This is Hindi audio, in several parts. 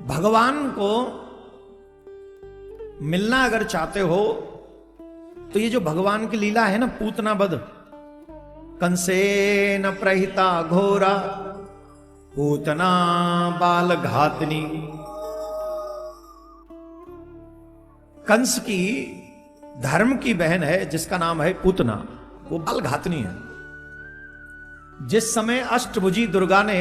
भगवान को मिलना अगर चाहते हो तो ये जो भगवान की लीला है ना, पूतना वध, कंसेन प्रहिता घोरा पूतना बाल घातनी। कंस की धर्म की बहन है जिसका नाम है पूतना, वो बाल घातनी है। जिस समय अष्टभुजी दुर्गा ने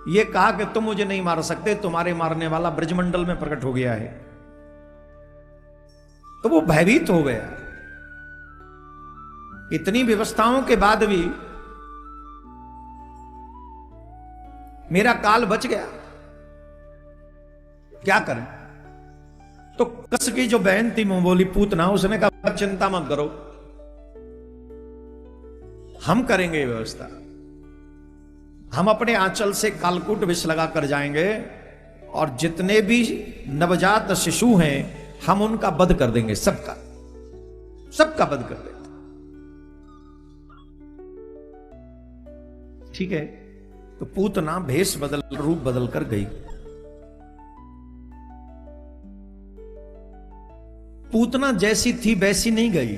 ये कहा कि तुम मुझे नहीं मार सकते, तुम्हारे मारने वाला ब्रजमंडल में प्रकट हो गया है, तो वो भयभीत हो गया। इतनी व्यवस्थाओं के बाद भी मेरा काल बच गया, क्या करें? तो कंस की जो बहन थी मुंह बोली पूतना, उसने कहा चिंता मत करो, हम करेंगे व्यवस्था। हम अपने आंचल से कालकूट विष लगा कर जाएंगे और जितने भी नवजात शिशु हैं हम उनका वध कर देंगे, सबका वध कर देंगे। ठीक है, तो पूतना भेष बदल, रूप बदल कर गई। पूतना जैसी थी वैसी नहीं गई,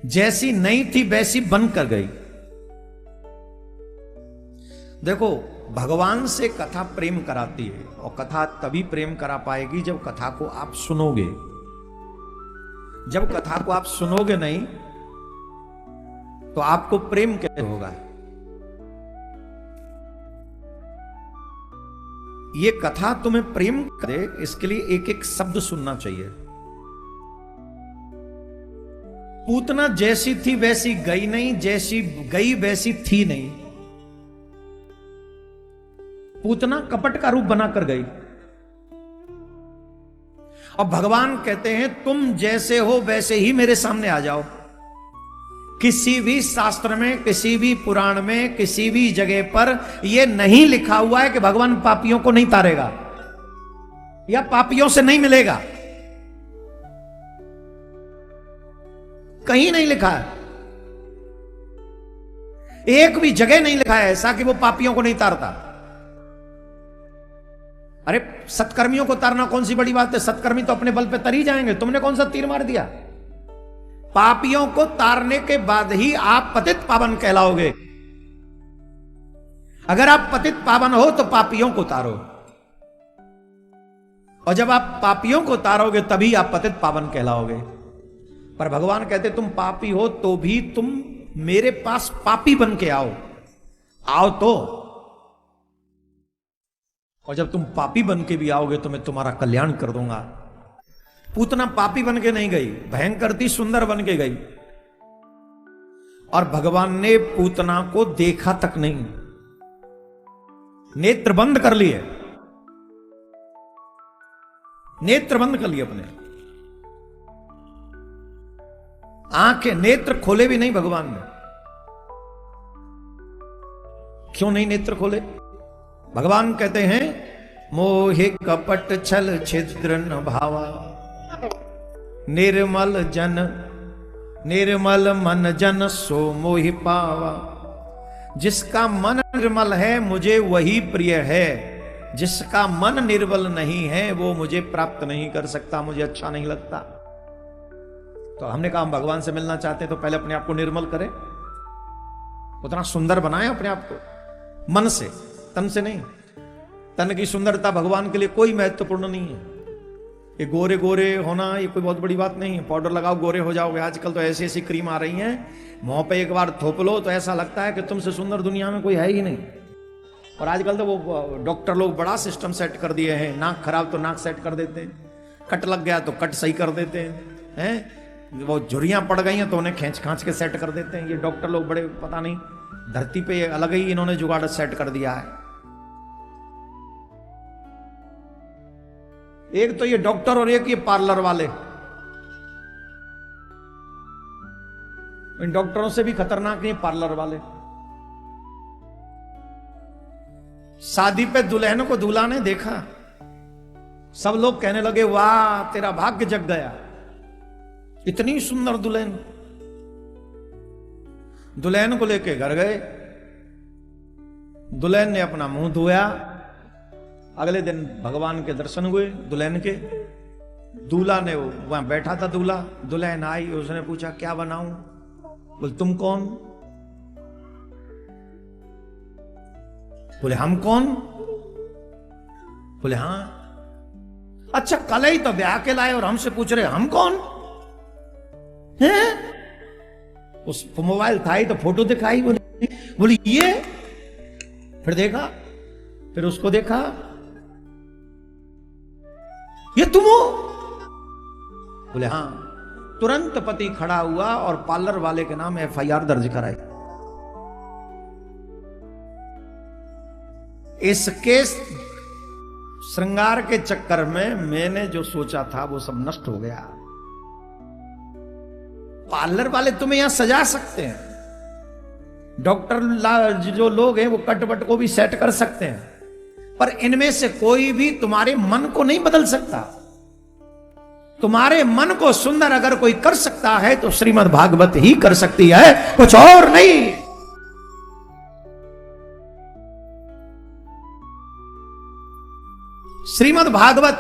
जैसी नहीं थी वैसी बनकर गई। देखो, भगवान से कथा प्रेम कराती है, और कथा तभी प्रेम करा पाएगी जब कथा को आप सुनोगे। जब कथा को आप सुनोगे नहीं तो आपको प्रेम कैसे होगा? ये कथा तुम्हें प्रेम करे, इसके लिए एक एक शब्द सुनना चाहिए। पूतना जैसी थी वैसी गई नहीं, जैसी गई वैसी थी नहीं। पूतना कपट का रूप बनाकर गई, और भगवान कहते हैं तुम जैसे हो वैसे ही मेरे सामने आ जाओ। किसी भी शास्त्र में, किसी भी पुराण में, किसी भी जगह पर यह नहीं लिखा हुआ है कि भगवान पापियों को नहीं तारेगा या पापियों से नहीं मिलेगा। कहीं नहीं लिखा है, एक भी जगह नहीं लिखा है ऐसा कि वो पापियों को नहीं तारता। अरे सत्कर्मियों को तारना कौन सी बड़ी बात है? सत्कर्मी तो अपने बल पे तर ही जाएंगे, तुमने कौन सा तीर मार दिया? पापियों को तारने के बाद ही आप पतित पावन कहलाओगे। अगर आप पतित पावन हो तो पापियों को तारो, और जब आप पापियों को तारोगे तभी आप पतित पावन कहलाओगे। पर भगवान कहते तुम पापी हो तो भी तुम मेरे पास पापी बन के आओ तो, और जब तुम पापी बन के भी आओगे तो मैं तुम्हारा कल्याण कर दूंगा। पूतना पापी बन के नहीं गई, भयंकर थी, सुंदर बन के गई, और भगवान ने पूतना को देखा तक नहीं, नेत्र बंद कर लिए, नेत्र बंद कर लिए अपने, आंखें नेत्र खोले भी नहीं भगवान ने। क्यों नहीं नेत्र खोले? भगवान कहते हैं मोहि कपट छल छिद्र न भावा, निर्मल मन जन सो मोहि पावा। जिसका मन निर्मल है मुझे वही प्रिय है, जिसका मन निर्मल नहीं है वो मुझे प्राप्त नहीं कर सकता, मुझे अच्छा नहीं लगता। तो हमने कहा हम भगवान से मिलना चाहते हैं तो पहले अपने आप को निर्मल करें, उतना सुंदर बनाए अपने आप को, मन से, तन से नहीं। तन की सुंदरता भगवान के लिए कोई महत्वपूर्ण नहीं है। ये गोरे गोरे होना ये कोई बहुत बड़ी बात नहीं है, पाउडर लगाओ गोरे हो जाओगे। आजकल तो ऐसी ऐसी क्रीम आ रही हैं, मुंह पे एक बार थोप लो तो ऐसा लगता है कि तुमसे सुंदर दुनिया में कोई है ही नहीं। और आजकल तो वो डॉक्टर लोग बड़ा सिस्टम सेट कर दिए हैं, नाक खराब तो नाक सेट कर देते हैं, कट लग गया तो कट सही कर देते हैं, वो झुर्रियां पड़ गई हैं तो उन्हें खींच खांच के सेट कर देते हैं। ये डॉक्टर लोग बड़े, पता नहीं धरती पे अलग ही इन्होंने जुगाड़ सेट कर दिया है। एक तो ये डॉक्टर और एक ये पार्लर वाले, इन डॉक्टरों से भी खतरनाक नहीं पार्लर वाले। शादी पे दुल्हन को दूल्हा ने देखा, सब लोग कहने लगे वाह तेरा भाग्य जग गया, इतनी सुंदर दुल्हन। दुल्हन को लेके घर गए, दुल्हन ने अपना मुंह धोया, अगले दिन भगवान के दर्शन हुए दुल्हन के। दूल्हा ने, वहां बैठा था दूल्हा, दुल्हन आई, उसने पूछा क्या बनाऊं? बोले तुम कौन? बोले हम कौन? बोले हाँ। अच्छा कल ही तो ब्याह के लाए और हमसे पूछ रहे हम कौन है? उस मोबाइल था ही तो फोटो दिखाई, बोली ये। फिर देखा, फिर उसको देखा, ये तुम हो? बोले हाँ। तुरंत पति खड़ा हुआ और पार्लर वाले के नाम FIR दर्ज कराई। इसके श्रृंगार के चक्कर में मैंने जो सोचा था वो सब नष्ट हो गया। पार्लर वाले तुम्हें यहां सजा सकते हैं, डॉक्टर जो लोग हैं वो कट वट को भी सेट कर सकते हैं, पर इनमें से कोई भी तुम्हारे मन को नहीं बदल सकता। तुम्हारे मन को सुंदर अगर कोई कर सकता है तो श्रीमद् भागवत ही कर सकती है, कुछ और नहीं। श्रीमद् भागवत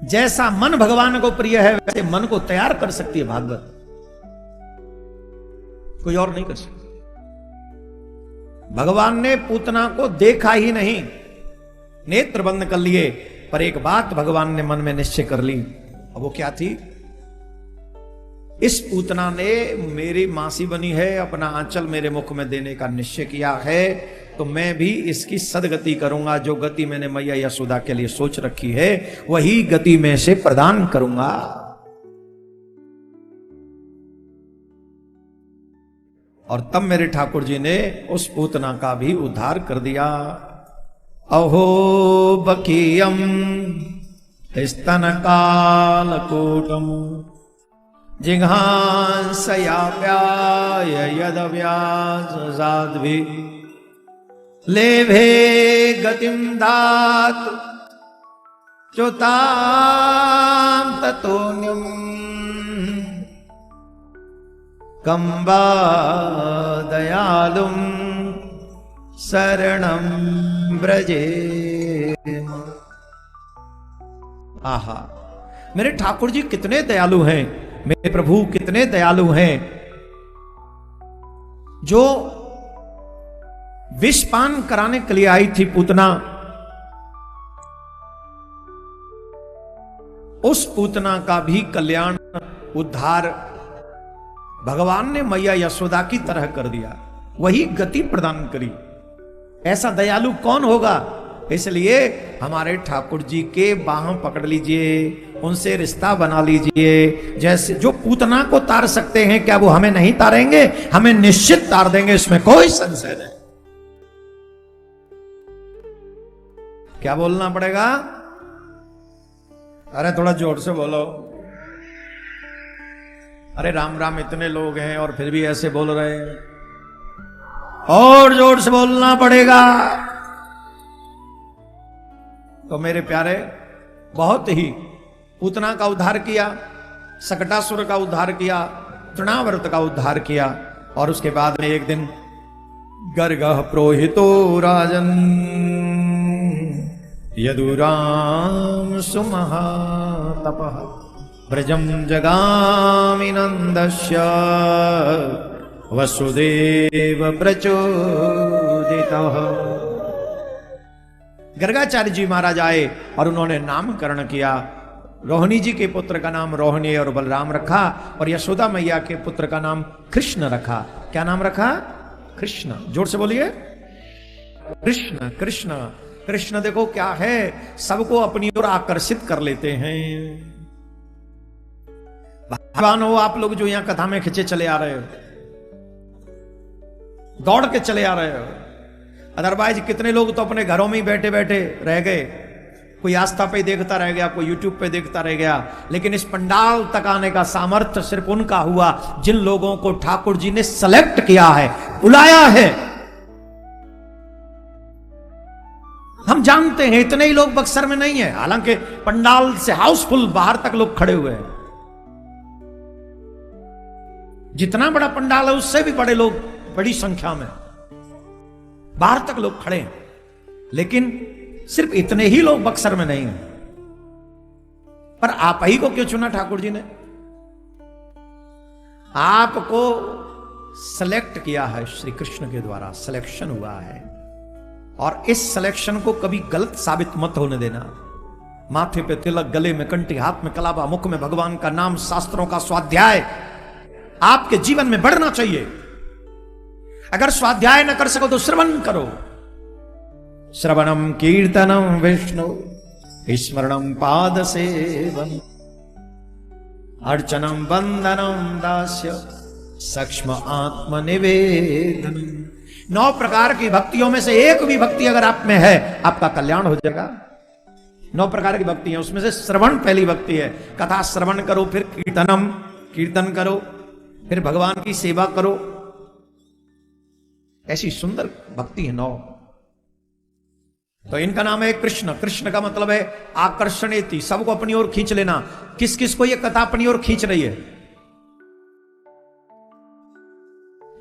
जैसा मन भगवान को प्रिय है वैसे मन को तैयार कर सकती है भागवत, कोई और नहीं कर सकता। भगवान ने पूतना को देखा ही नहीं, नेत्र बंद कर लिए, पर एक बात भगवान ने मन में निश्चय कर ली। अब वो क्या थी? इस पूतना ने मेरी मासी बनी है, अपना आंचल मेरे मुख में देने का निश्चय किया है, तो मैं भी इसकी सदगति करूंगा। जो गति मैंने मैया यशोदा के लिए सोच रखी है वही गति में से प्रदान करूंगा। और तब मेरे ठाकुर जी ने उस पूतना का भी उद्धार कर दिया। अहो बकीयम स्तन कालकूटम जिघांसयाप्याय यदव्यास साध्वी लेभे गतिम दातु च्युतां ततोन्यम कंबा दयालुम शरणं ब्रजे। आहा, मेरे ठाकुर जी कितने दयालु हैं, मेरे प्रभु कितने दयालु हैं, जो विषपान कराने के लिए आई थी पूतना, उस पूतना का भी कल्याण उद्धार भगवान ने मैया यशोदा की तरह कर दिया, वही गति प्रदान करी। ऐसा दयालु कौन होगा? इसलिए हमारे ठाकुर जी के बाहों पकड़ लीजिए, उनसे रिश्ता बना लीजिए। जैसे जो पूतना को तार सकते हैं, क्या वो हमें नहीं तारेंगे? हमें निश्चित तार देंगे, इसमें कोई संशय नहीं। क्या बोलना पड़ेगा? अरे थोड़ा जोर से बोलो। अरे राम राम इतने लोग हैं और फिर भी ऐसे बोल रहे हैं, और जोर से बोलना पड़ेगा। तो मेरे प्यारे, बहुत ही पूतना का उद्धार किया, सकटासुर का उद्धार किया, तृणावर्त का उद्धार किया, और उसके बाद में एक दिन गर्गः प्रोहितो राजन यदुराम सुमहातपः ब्रजम जगामि नंदस्य वसुदेव प्रचोदितः। गर्गाचार्य जी महाराज आए और उन्होंने नामकरण किया। रोहिणी जी के पुत्र का नाम रोहिणी और बलराम रखा, और यशोदा मैया के पुत्र का नाम कृष्ण रखा। क्या नाम रखा? कृष्ण। जोर से बोलिए, कृष्ण। कृष्ण कृष्ण देखो क्या है, सबको अपनी ओर आकर्षित कर लेते हैं। भगवान हो आप लोग जो यहां कथा में खिंचे चले आ रहे हो, दौड़ के चले आ रहे हो। अदरवाइज कितने लोग तो अपने घरों में ही बैठे बैठे रह गए, कोई आस्था पे देखता रह गया, कोई यूट्यूब पे देखता रह गया। लेकिन इस पंडाल तक आने का सामर्थ्य सिर्फ उनका हुआ जिन लोगों को ठाकुर जी ने सेलेक्ट किया है, बुलाया है। हम जानते हैं इतने ही लोग बक्सर में नहीं है, हालांकि पंडाल से हाउसफुल बाहर तक लोग खड़े हुए हैं। जितना बड़ा पंडाल है उससे भी बड़े लोग, बड़ी संख्या में बाहर तक लोग खड़े हैं। लेकिन सिर्फ इतने ही लोग बक्सर में नहीं हैं। पर आप ही को क्यों चुना ठाकुर जी ने? आपको सेलेक्ट किया है श्री कृष्ण के द्वारा, सिलेक्शन हुआ है। और इस सिलेक्शन को कभी गलत साबित मत होने देना। माथे पे तिलक, गले में कंठी, हाथ में कलाबा, मुख में भगवान का नाम, शास्त्रों का स्वाध्याय आपके जीवन में बढ़ना चाहिए। अगर स्वाध्याय न कर सको तो श्रवण करो। श्रवणम कीर्तनम विष्णु स्मरणम पाद सेवन अर्चनम वंदनम दास्य सक्ष्म आत्मनिवेदन। 9 प्रकार की भक्तियों में से एक भी भक्ति अगर आप में है, आपका कल्याण हो जाएगा। 9 प्रकार की भक्ति है, उसमें से श्रवण पहली भक्ति है। कथा श्रवण करो, फिर कीर्तन करो, फिर भगवान की सेवा करो। ऐसी सुंदर भक्ति है 9। तो इनका नाम है कृष्ण। कृष्ण का मतलब है आकर्षणेति, सबको अपनी ओर खींच लेना। किस किस को ये कथा अपनी ओर खींच रही है?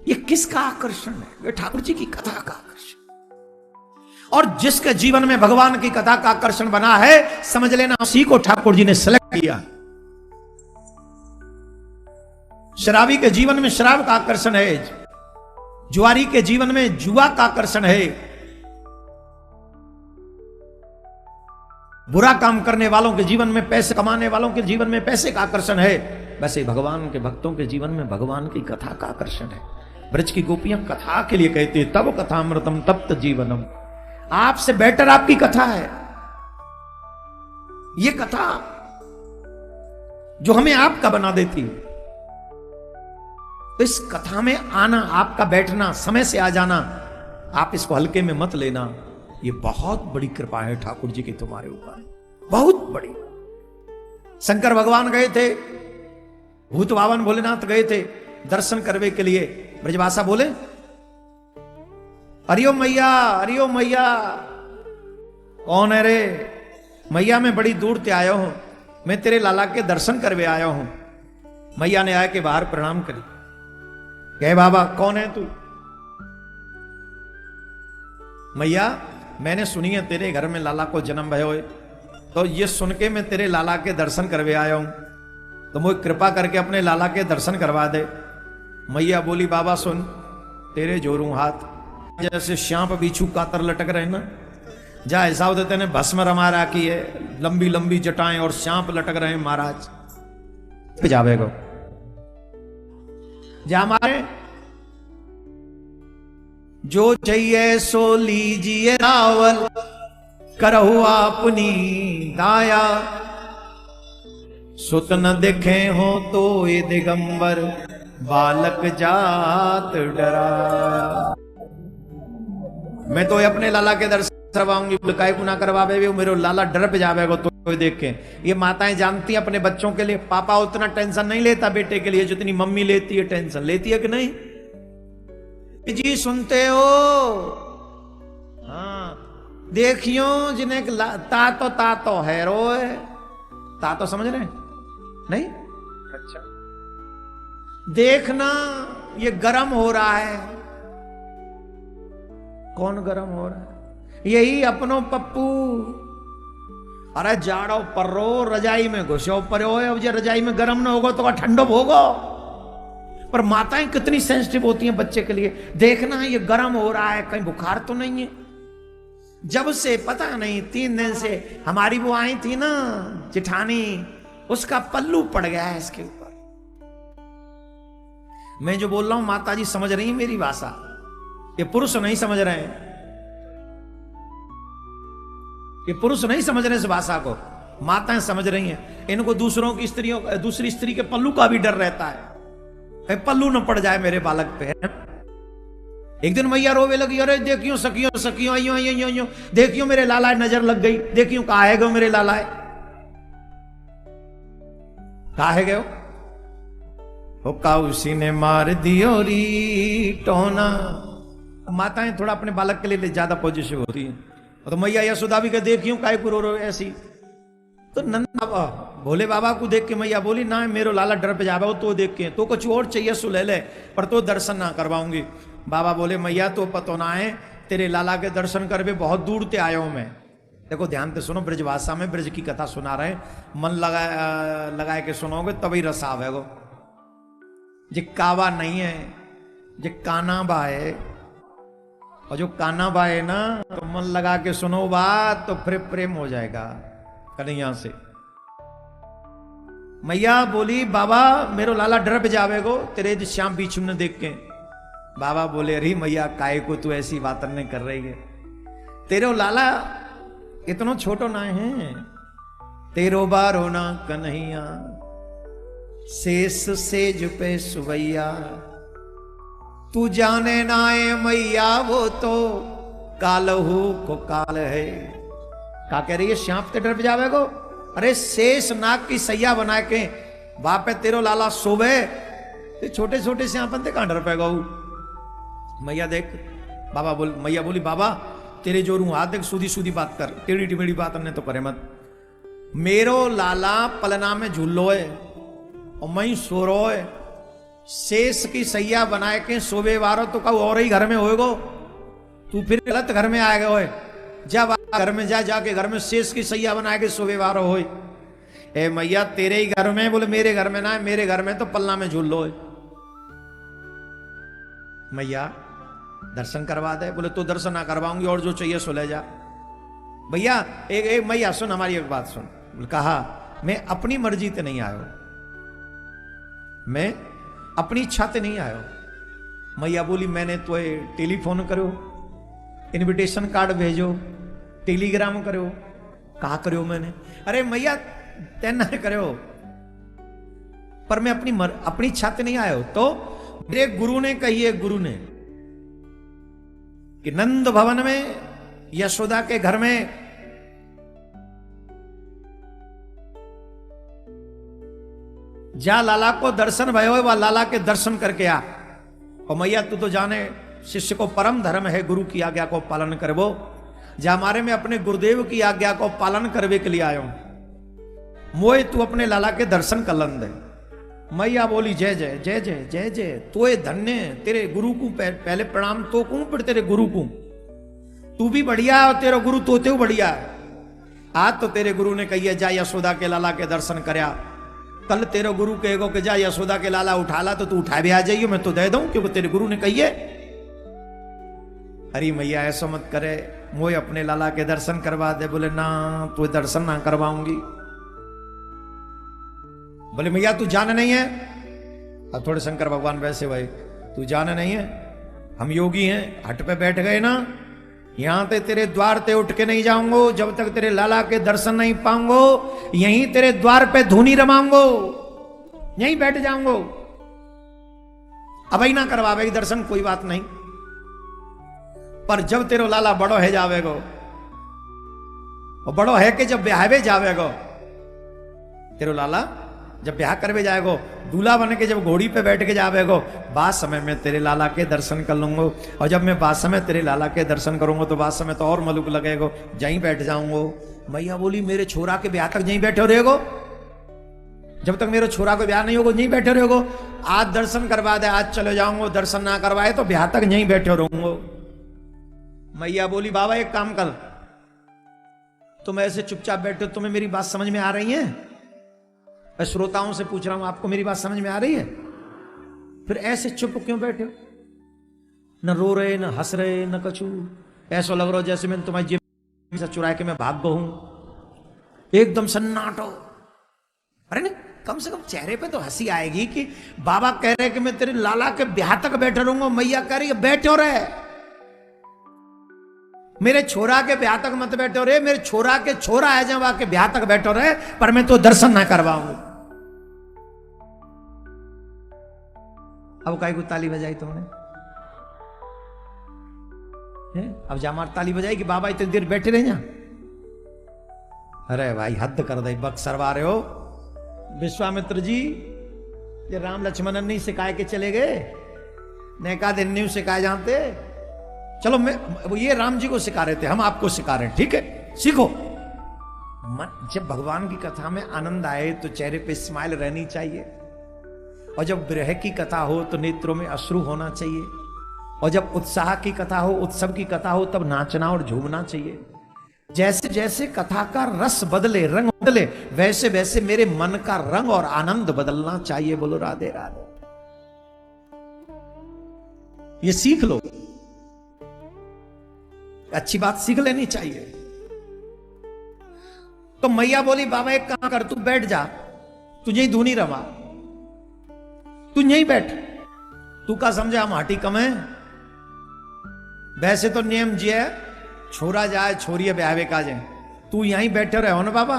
ये किसका आकर्षण है? ये ठाकुर जी की कथा का आकर्षण। और जिसके जीवन में भगवान की कथा का आकर्षण बना है, समझ लेना उसी को ठाकुर जी ने सेलेक्ट किया। शराबी के जीवन में शराब का आकर्षण है, जुआरी के जीवन में जुआ का आकर्षण है, बुरा काम करने वालों के जीवन में, पैसे कमाने वालों के जीवन में पैसे का आकर्षण है। वैसे भगवान के भक्तों के जीवन में भगवान की कथा का आकर्षण है। ब्रज की गोपियां कथा के लिए कहती है, तब कथामृतम तप्त जीवनम। आपसे बेटर आपकी कथा है। ये कथा जो हमें आपका बना देती है। तो इस कथा में आना, आपका बैठना, समय से आ जाना, आप इसको हल्के में मत लेना। ये बहुत बड़ी कृपा है ठाकुर जी की तुम्हारे ऊपर, बहुत बड़ी। शंकर भगवान गए थे, भूत बावन भोलेनाथ गए थे दर्शन करने के लिए। ब्रजभाषा बोले, अरियो मैया, अरियो मैया। कौन है रे? मैया मैं बड़ी दूर से आया हूं, मैं तेरे लाला के दर्शन करवे आया हूं। मैया ने आया के बाहर प्रणाम करी। कहे बाबा कौन है तू? मैया मैंने सुनी है तेरे घर में लाला को जन्म भयो है, तो ये सुन के मैं तेरे लाला के दर्शन करवे आया हूं, तो मुझे कृपा करके अपने लाला के दर्शन करवा दे। मैया बोली, बाबा सुन, तेरे जोरू हाथ, जैसे श्यांप बिच्छू कातर लटक रहे ना, जा ऐसा देते ने भस्म रमा राखी है, लंबी लंबी जटाएं और श्यांप लटक रहे हैं महाराज। जावे गो जा मारे, जो चाहिए सो लीजिए रावल, करहु अपनी दाया। सुत न दिखे हो तो ये दिगंबर, बालक जात डरा। मैं तो अपने लाला के दर्शन करवाऊंगी, काय को ना करवावे, मेरे लाला डर पे जावेगा तो देख के। ये माताएं जानती हैं अपने बच्चों के लिए, पापा उतना टेंशन नहीं लेता बेटे के लिए जितनी मम्मी लेती है टेंशन। लेती है कि नहीं जी? सुनते हो? हाँ, देखियो जिन्हें तातो है रोए, तातो समझ रहे नहीं? अच्छा, देखना ये गरम हो रहा है। कौन गरम हो रहा है? यही अपनो पप्पू। अरे जाड़ो पर्रो, रजाई में घुसो परो। अब जो रजाई में गरम ना होगा तो ठंडो होगो। पर माताएं कितनी सेंसिटिव होती हैं बच्चे के लिए। देखना है ये गर्म हो रहा है, कहीं बुखार तो नहीं है। जब से पता नहीं 3 दिन से हमारी वो आई थी ना जिठानी, उसका पल्लू पड़ गया है इसके ऊपर। मैं जो बोल रहा हूं माता जी समझ रही है मेरी भाषा, ये पुरुष नहीं समझ रहे हैं। ये पुरुष नहीं समझ रहे इस भाषा को, माताएं समझ रही हैं। इनको दूसरों की स्त्रियों, दूसरी स्त्री के पल्लू का भी डर रहता है, पल्लू न पड़ जाए मेरे बालक पे। एक दिन मैया रोवे लगी, अरे देखियो सखियो सखियो आइयो आइयो आइयो, देखियो मेरे लाला नजर लग गई, देखियो कहा है गो मेरे लाला, कहा है गयो हो का उसी ने मार दियो री टोना। माताएं थोड़ा अपने बालक के लिए ज्यादा पॉजिटिव होती है। तो मैया यशोदा भी के देखियो काय को रो ऐसी। तो नंदा भोले बाबा को देख के मैया बोली, ना मेरो लाला डर पे जावे तो देख के, तो कुछ और चाहिए सो ले ले, पर तो दर्शन ना करवाऊंगी। बाबा बोले, मैया तो पतो ना है, तेरे लाला के दर्शन करवे बहुत दूर ते आयो मैं, देखो ध्यान से सुनो, ब्रज भाषा में ब्रज की कथा सुना रहे हैं, मन लगाए के सुनोगे तभी रस आवेगो। जे कावा नहीं है, जे काना बा है, और जो काना बा है ना तो मन लगा के सुनो बात तो फिर प्रेम हो जाएगा कन्हैया से। मैया बोली बाबा मेरो लाला डर पे जावेगो तेरे श्याम बीच में देख के। बाबा बोले अरे मैया काय को तू ऐसी बात नहीं कर रही है, तेरो लाला इतना छोटो ना है, तेरो बारो ना कन्हैया शेष सेज पे सुवैया, तू जाने ना है मैया वो तो कालहू को काल है। का कह रही है श्याम ते डर पे जावेगो, अरे शेष नाग की सैया बना के बापे तेरो लाला सोवे, ते छोटे छोटे से अपन ते कहां डर पेगा। मैया देख मैया बोली बाबा तेरे जोरू हाथ देख, सूधी सूधी बात कर, टेढ़ी टिमेढ़ी बात हमने तो करे मत। मेरो लाला पलना में झूलो है और मैं सो रो है, शेष की सैया बनाए के सोवे वारो तो कहू और ही घर में होएगो, तू फिर गलत घर में आएगा होए, जब घर में जाके घर में शेष की सैया बनाए के सोवे वारो होए। ए मैया तेरे ही घर में, बोले मेरे घर में ना है, मेरे घर में तो पलना में झूल लो है। मैया दर्शन करवा दे, बोले तो दर्शन ना करवाऊंगी और जो चाहिए सो ले जा। भैया एक मैया सुन, हमारी एक बात सुन। कहा मैं अपनी मर्जी से नहीं आयो, मैं अपनी इच्छा से नहीं आयो। मैया बोली मैंने तो टेलीफोन करो, इनविटेशन कार्ड भेजो, टेलीग्राम करो, कहा करो मैंने। अरे मैया तेना करो, पर मैं अपनी इच्छा से नहीं आयो। तो मेरे गुरु ने कही है, गुरु ने कि नंद भवन में यशोदा के घर में जा लाला को दर्शन भयो है, वह लाला के दर्शन करके आ। और मैया तू तो जाने शिष्य को परम धर्म है गुरु की आज्ञा को पालन करवो, जा हमारे में अपने गुरुदेव की आज्ञा को पालन करवे के लिए आयो, मोए तू अपने लाला के दर्शन कलन दे। मैया बोली जय जय जय जय जय जय, तोए धन्य, तेरे गुरु को पहले प्रणाम तो कहूं फिर तेरे गुरु को। तू भी बढ़िया और तेरा गुरु तोते बढ़िया। आज तो तेरे गुरु ने कही जा यशोदा के लाला के दर्शन करया, कल तेरे गुरु कहेगो कि जा यशोदा के लाला उठा ला तो तू उठा भी आ जाइयो, मैं तो दे दूं क्योंकि तेरे गुरु ने कही है। अरे मैया ऐसा मत करे, मोए अपने लाला के दर्शन करवा दे। बोले ना तू दर्शन ना करवाऊंगी। बोले मैया तू जाना नहीं है, अब थोड़े शंकर भगवान वैसे भाई तू जाना नहीं है, हम योगी हैं, हट पे बैठ गए ना, यहां ते तेरे द्वार ते उठ के नहीं जाऊंगो जब तक तेरे लाला के दर्शन नहीं पाऊंगो, यहीं तेरे द्वार पे धूनी रमाऊंगो, यहीं बैठ जाऊंगो। अब ही ना करवावे दर्शन कोई बात नहीं, पर जब तेरो लाला बड़ो है जावेगो, और बड़ो है कि जब ब्याहवे जावेगो, तेरो लाला जब ब्याह करवे जाएगो, दूल्हा बन के जब घोड़ी पे बैठ के जावेगो, बाद समय में तेरे लाला के दर्शन कर लूंगो, और जब मैं बाद समय तेरे लाला के दर्शन करूंगा तो बाद समय तो और मलुक लगेगो, जहीं बैठ जाऊंगो। मैया बोली मेरे छोरा के ब्याह तक यहीं बैठे रहेगो, जब तक मेरे छोरा को ब्याह नहीं होगा यहीं बैठे रहेगो। आज दर्शन करवा दे, आज चले जाऊंगो, दर्शन ना करवाए तो ब्याह तक यहीं बैठे रहूंगो। मैया बोली बाबा एक काम कर, तुम ऐसे चुपचाप बैठे, तुम्हें मेरी बात समझ में आ रही है? मैं श्रोताओं से पूछ रहा हूं आपको मेरी बात समझ में आ रही है? फिर ऐसे चुप क्यों बैठे हो? न रो रहे, न हंस रहे, न कछु, ऐसा लग रहा हो जैसे मैंने तुम्हारी जेब से चुरा के मैं भाग गया हूं, एकदम सन्नाटो। अरे नहीं, कम से कम चेहरे पे तो हंसी आएगी कि बाबा कह रहे कि मैं तेरे लाला के ब्याह तक बैठे रहूंगा, मैया कह रही है बैठो रहे, मेरे छोरा के ब्याह तक मत बैठो रे, मेरे छोरा के छोरा है जब आके ब्याह तक बैठो रहे, पर मैं तो दर्शन ना करवाऊंगा। अब काय को ताली बजाई तुमने? अब जामार ताली बजाई कि बाबा इतनी देर बैठे रहे जा। अरे भाई हद कर दे, बक्सरवा रहे हो। विश्वामित्र जी ये राम लक्ष्मण नहीं सिखाए के चले गए, नेका दिन नहीं सिखाए जानते। चलो मैं ये राम जी को सिखा रहे थे, हम आपको सिखा रहे हैं, ठीक है सीखो। जब भगवान की कथा में आनंद आए तो चेहरे पे स्माइल रहनी चाहिए, और जब विरह की कथा हो तो नेत्रों में अश्रु होना चाहिए, और जब उत्साह की कथा हो, उत्सव की कथा हो, तब नाचना और झूमना चाहिए। जैसे जैसे कथा का रस बदले, रंग बदले, वैसे वैसे मेरे मन का रंग और आनंद बदलना चाहिए। बोलो राधे राधे। ये सीख लो, अच्छी बात सीख लेनी चाहिए। तो मैया बोली बाबा एक काम कर, तू बैठ जा, तुझे ही धुनी रवा, तू यहीं बैठ। तू का समझा हम हाटी कम है? वैसे तो नियम जी है, छोरा जाए छोरिया ब्यावे का जाए, तू यहीं बैठे रहो ना बाबा,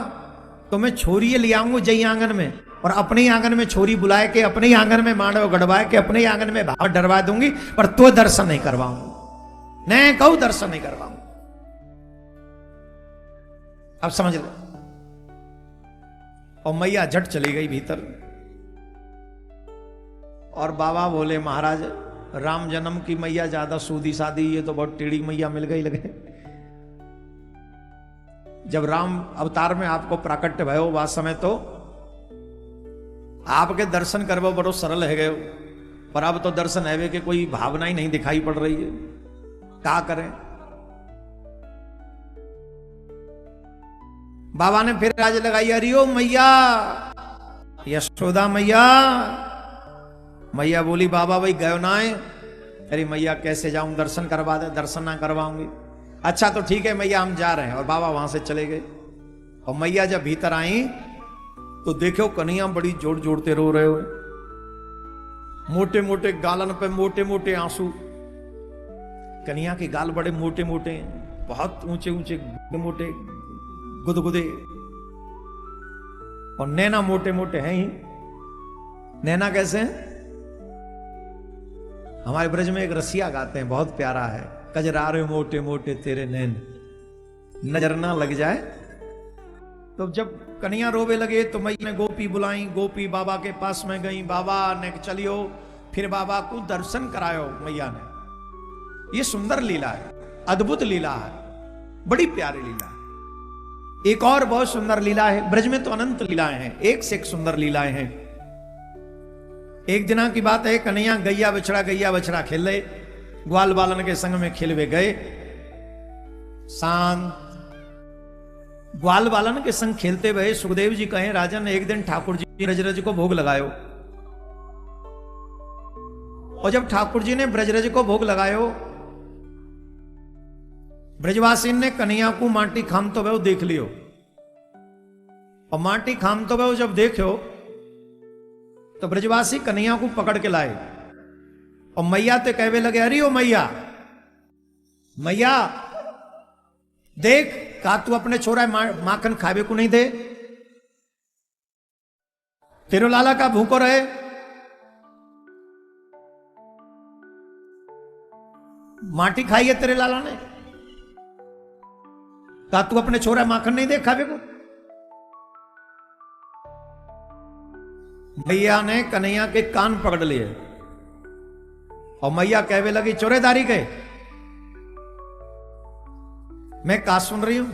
तो मैं छोरी ले आऊंगा जई आंगन में, और अपने ही आंगन में छोरी बुलाए के, अपने ही आंगन में मांडव गड़वाए के, अपने ही आंगन में भाव डरवा दूंगी, पर तो दर्शन नहीं करवाऊंगा, नहीं कहूं दर्शन नहीं करवाऊंगा। अब समझ लो। और मैया झट चली गई भीतर, और बाबा बोले महाराज राम जन्म की मैया ज्यादा सूदी सादी, ये तो बहुत टेढ़ी मैया मिल गई लगे। जब राम अवतार में आपको प्राकट्य भयो वास समय, तो आपके दर्शन करवो बड़ो सरल है गए, पर अब तो दर्शन है कि कोई भावना ही नहीं दिखाई पड़ रही है, क्या करें। बाबा ने फिर राज लगाई, अरियो मैया, यशोदा मैया। मैया बोली बाबा भाई गयो ना है। अरे मैया कैसे जाऊं, दर्शन करवा दे, दर्शन ना करवाऊंगी। अच्छा तो ठीक है मैया हम जा रहे हैं, और बाबा वहां से चले गए। और मैया जब भीतर आई तो देखो कन्हैया बड़ी जोड़ जोड़ते रो रहे हो, मोटे मोटे गालन पे मोटे मोटे आंसू। कन्हैया के गाल बड़े मोटे मोटे, बहुत ऊंचे ऊंचे मोटे गुदगुदे, और नैना मोटे मोटे हैं ही। नैना कैसे हैं? हमारे ब्रज में एक रसिया गाते हैं, बहुत प्यारा है, कजरारे मोटे मोटे तेरे नैन, नजर ना लग जाए। तो जब कन्हैया रोवे लगे तो मैया ने गोपी बुलाई, गोपी बाबा के पास में गई, बाबा ने चलियो, फिर बाबा को दर्शन करायो मैया ने। ये सुंदर लीला है, अद्भुत लीला है, बड़ी प्यारी लीला है। एक और बहुत सुंदर लीला है, ब्रज में तो अनंत लीलाएं हैं, एक से एक सुंदर लीलाएं हैं। एक दिना की बात है, कन्हैया गैया बछड़ा खेल रहे, ग्वाल बालन के संग में खेलवे गए। शांत ग्वाल बालन के संग खेलते हुए सुखदेव जी कहे राजन एक दिन ठाकुर जी ब्रजरज को भोग लगायो। और जब ठाकुर जी ने ब्रजरज को भोग लगायो, ब्रजवासी ने कन्हैया को माटी खाम तो वह देख लियो, और माटी खाम तो वह जब देखो तो ब्रजवासी कन्हैया को पकड़ के लाए, और मैया तो कहवे लगे अरे ओ मैया, मैया देख का तू अपने छोरा माखन खावे को नहीं दे, तेरो लाला का भूखो रहे। माटी खाई है तेरे लाला ने, का तू अपने छोरा माखन नहीं दे खावे को। मैया ने कन्हैया के कान पकड़ लिए, और मैया कहवे लगी चोरेदारी के, मैं का सुन रही हूं,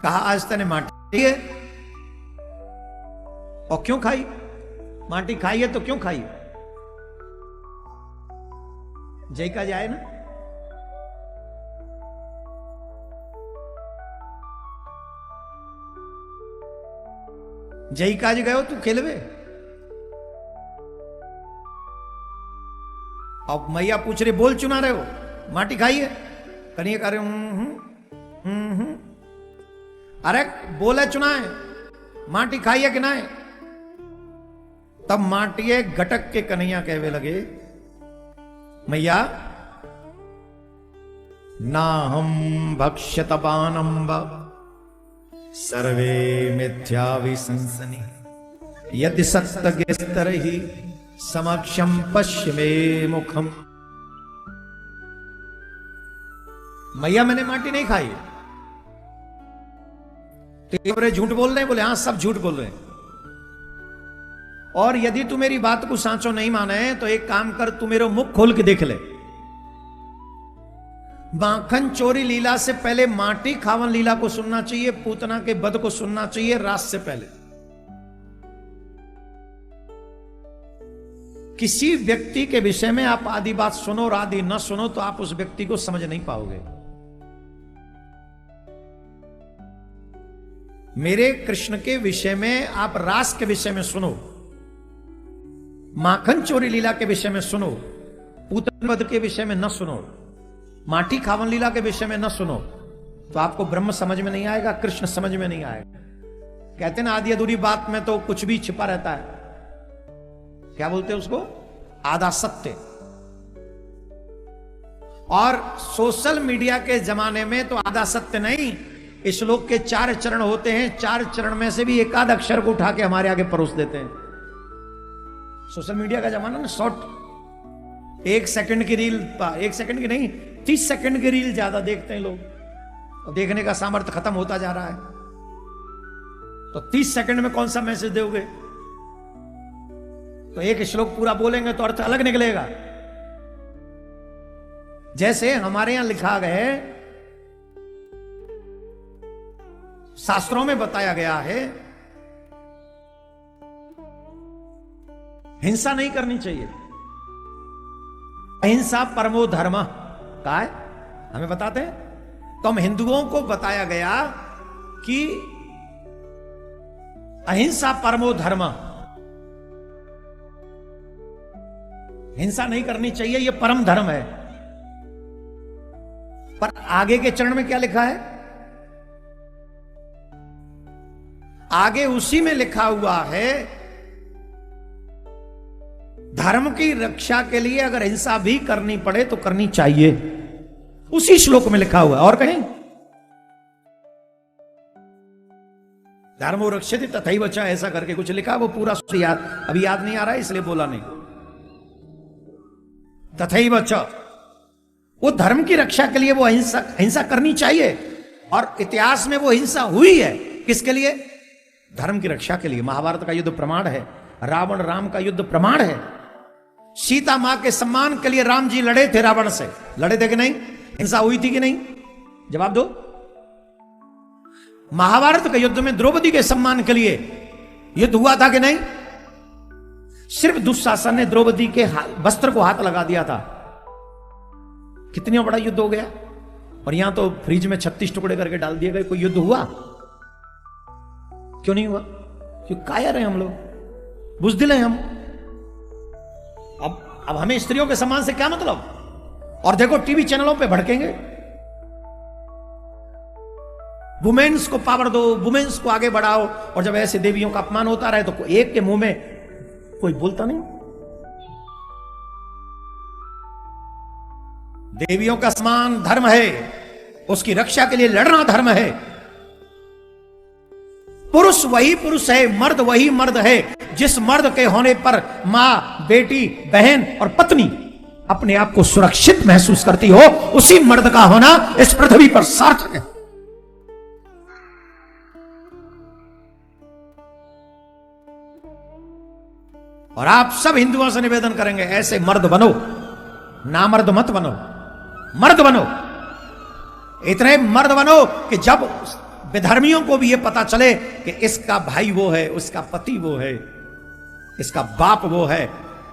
कहा आज तने माटी है, और क्यों खाई? माटी खाई है तो क्यों खाई? जय का जाए ना। जय काज गयो तू खेलवे। अब मैया पूछ रही बोल चुना रहे हो, माटी खाई है? कन्हैया कह रहे अरे बोले चुना है, माटी खाई है कि ना है? तब माटिए घटक के कन्हैया कहवे लगे मैया ना हम भक्ष्यत पानम्ब सर्वे मिथ्या विसंसनि यदि सत्तगेस्तर ही समक्षम पश्य मे मुखम। मैया मैंने माटी नहीं खाई। तो झूठ बोल रहे हैं? बोले हाँ सब झूठ बोल रहे हैं। और यदि तू मेरी बात को सांचो नहीं माने तो एक काम कर, तू मेरा मुख खोल के देख ले। माखन चोरी लीला से पहले माटी खावन लीला को सुनना चाहिए, पूतना के बध को सुनना चाहिए रात से पहले। किसी व्यक्ति के विषय में आप आधी बात सुनो और आधी न सुनो तो आप उस व्यक्ति को समझ नहीं पाओगे। मेरे कृष्ण के विषय में आप रास के विषय में सुनो, माखन चोरी लीला के विषय में सुनो, पूतन वध के विषय में न सुनो, माटी खावन लीला के विषय में न सुनो, तो आपको ब्रह्म समझ में नहीं आएगा, कृष्ण समझ में नहीं आएगा। कहते ना आधी अधूरी बात में तो कुछ भी छिपा रहता है। क्या बोलते हैं उसको? आधा सत्य। और सोशल मीडिया के जमाने में तो आधा सत्य नहीं, इस श्लोक के 4 चरण होते हैं, 4 चरण में से भी एक आध अक्षर को उठा के हमारे आगे परोस देते हैं। सोशल मीडिया का जमाना ना, शॉर्ट 1 सेकंड की रील, 1 सेकंड की नहीं 30 सेकंड की रील ज्यादा देखते हैं लोग, और देखने का सामर्थ्य खत्म होता जा रहा है। तो 30 सेकंड में कौन सा मैसेज दोगे? तो एक श्लोक पूरा बोलेंगे तो अर्थ अलग निकलेगा। जैसे हमारे यहां लिखा गया है, शास्त्रों में बताया गया है, हिंसा नहीं करनी चाहिए, अहिंसा परमो धर्म कहा है, हमें बताते हैं। तो हम हिंदुओं को बताया गया कि अहिंसा परमो धर्म, हिंसा नहीं करनी चाहिए, यह परम धर्म है। पर आगे के चरण में क्या लिखा है? आगे उसी में लिखा हुआ है, धर्म की रक्षा के लिए अगर हिंसा भी करनी पड़े तो करनी चाहिए। उसी श्लोक में लिखा हुआ है, और कहीं धर्मो रक्षति तथैव च ऐसा करके कुछ लिखा, वो पूरा याद अभी याद नहीं आ रहा है इसलिए बोला नहीं। तथैव च, वो धर्म की रक्षा के लिए वो हिंसा करनी चाहिए, और इतिहास में वो हिंसा हुई है। किसके लिए? धर्म की रक्षा के लिए। महाभारत का युद्ध प्रमाण है, रावण राम का युद्ध प्रमाण है। सीता मां के सम्मान के लिए राम जी लड़े थे रावण से, लड़े थे कि नहीं? हिंसा हुई थी कि नहीं? जवाब दो। महाभारत के युद्ध में द्रौपदी के सम्मान के लिए युद्ध हुआ था कि नहीं? सिर्फ दुशासन ने द्रौपदी के वस्त्र को हाथ लगा दिया था, कितना बड़ा युद्ध हो गया। और यहां तो फ्रिज में 36 टुकड़े करके डाल दिए गए। कोई युद्ध हुआ? क्यों नहीं हुआ? क्यों कायर हैं हम लोग, बुज़दिल हैं हम। अब हमें स्त्रियों के सम्मान से क्या मतलब? और देखो टीवी चैनलों पे भड़केंगे, वुमेन्स को पावर दो, वुमेन्स को आगे बढ़ाओ, और जब ऐसे देवियों का अपमान होता रहे तो एक के मुंह में कोई बोलता नहीं। देवियों का सम्मान धर्म है, उसकी रक्षा के लिए लड़ना धर्म है। पुरुष वही पुरुष है, मर्द वही मर्द है, जिस मर्द के होने पर मां, बेटी, बहन और पत्नी अपने आप को सुरक्षित महसूस करती हो, उसी मर्द का होना इस पृथ्वी पर सार्थक है। और आप सब हिंदुओं से निवेदन करेंगे, ऐसे मर्द बनो, नामर्द मत बनो, मर्द बनो। इतने मर्द बनो कि जब विधर्मियों को भी यह पता चले कि इसका भाई वो है, उसका पति वो है, इसका बाप वो है,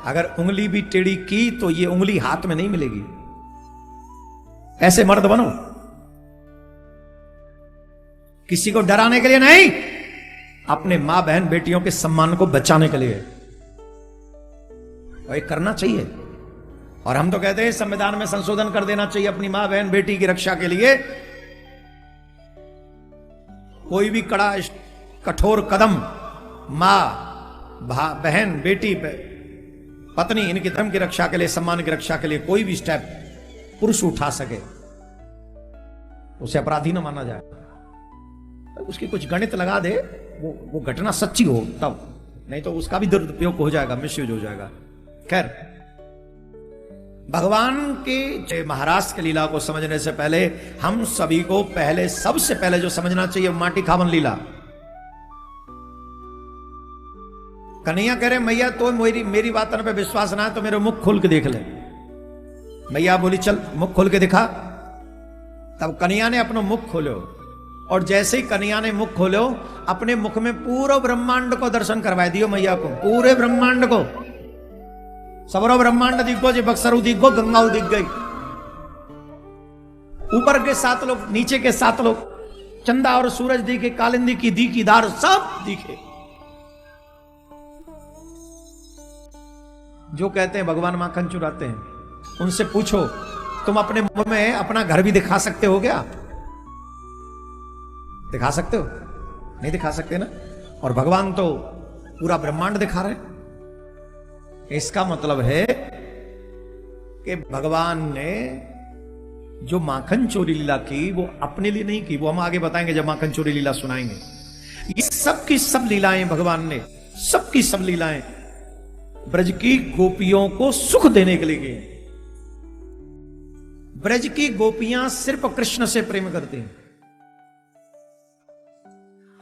अगर उंगली भी टेढ़ी की तो ये उंगली हाथ में नहीं मिलेगी। ऐसे मर्द बनो, किसी को डराने के लिए नहीं, अपने मां बहन बेटियों के सम्मान को बचाने के लिए। और ये करना चाहिए। और हम तो कहते हैं संविधान में संशोधन कर देना चाहिए अपनी मां बहन बेटी की रक्षा के लिए। कोई भी कड़ा कठोर कदम मां, बहन, बेटी, पत्नी, इनकी धर्म की रक्षा के लिए, सम्मान की रक्षा के लिए कोई भी स्टेप पुरुष उठा सके, उसे अपराधी न माना जाए। उसकी कुछ गणित लगा दे, वो घटना सच्ची हो तब, नहीं तो उसका भी दुरुपयोग हो जाएगा, मिसयूज हो जाएगा। खैर, भगवान की महाराष्ट्र की लीला को समझने से पहले हम सभी को सबसे पहले जो समझना चाहिए माटी खावन लीला। कन्हैया कह रहे मैया तो मेरी बातों पे विश्वास ना है तो मेरे मुख खोल के देख ले। मैया बोली चल मुख खोल के दिखा। तब कन्हैया ने अपना मुख खोलो, और जैसे ही कन्हैया ने मुख खोलो, अपने मुख में पूरा ब्रह्मांड को दर्शन करवा दियो मैया को, पूरे ब्रह्मांड को। सबरो ब्रह्मांड दिखो, जो बक्सरू दिखो, गंगाऊ दिख गई, ऊपर के 7 लोग, नीचे के 7 लोग, चंदा और सूरज दिखे, कालिंदी की दीकीदार सब दिखे। जो कहते हैं भगवान माखन चुराते हैं, उनसे पूछो तुम अपने मुंह में अपना घर भी दिखा सकते हो क्या? दिखा सकते हो? नहीं दिखा सकते ना। और भगवान तो पूरा ब्रह्मांड दिखा रहे हैं। इसका मतलब है कि भगवान ने जो माखन चोरी लीला की वो अपने लिए नहीं की, वो हम आगे बताएंगे जब माखन चोरी लीला सुनाएंगे। ये सब की सब लीलाएं भगवान ने, सब की सब लीलाएं ब्रज की गोपियों को सुख देने के लिए की। ब्रज की गोपियां सिर्फ कृष्ण से प्रेम करती हैं।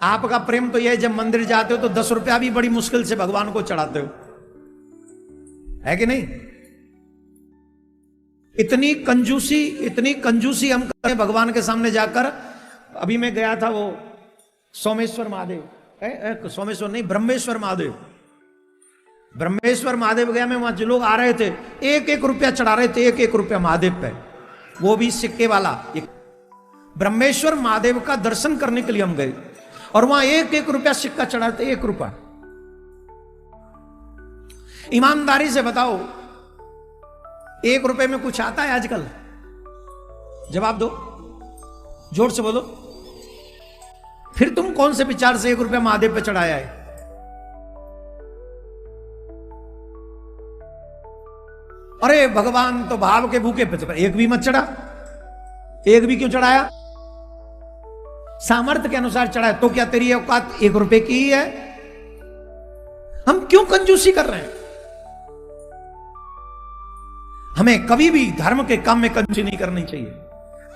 आपका प्रेम तो यह है, जब मंदिर जाते हो तो 10 रुपया भी बड़ी मुश्किल से भगवान को चढ़ाते हो, है कि नहीं? इतनी कंजूसी हम करें भगवान के सामने जाकर। अभी मैं गया था वो सोमेश्वर महादेव, सोमेश्वर नहीं, ब्रह्मेश्वर महादेव। ब्रह्मेश्वर महादेव गया मैं, वहां जो लोग आ रहे थे 1-1 रुपया चढ़ा रहे थे, 1-1 रुपया महादेव पे, वो भी सिक्के वाला। ब्रह्मेश्वर महादेव का दर्शन करने के लिए हम गए और वहां 1-1 रुपया सिक्का चढ़ा थे, 1 रुपया। ईमानदारी से बताओ 1 रुपए में कुछ आता है आजकल? जवाब दो, जोर से बोलो। फिर तुम कौन से विचार से 1 रुपया महादेव पे चढ़ाया है? अरे भगवान तो भाव के भूखे पे, एक भी मत चढ़ा। एक भी क्यों चढ़ाया? सामर्थ्य के अनुसार चढ़ाया। तो क्या तेरी औकात 1 रुपए की ही है? हम क्यों कंजूसी कर रहे हैं? हमें कभी भी धर्म के काम में कंजूसी नहीं करनी चाहिए।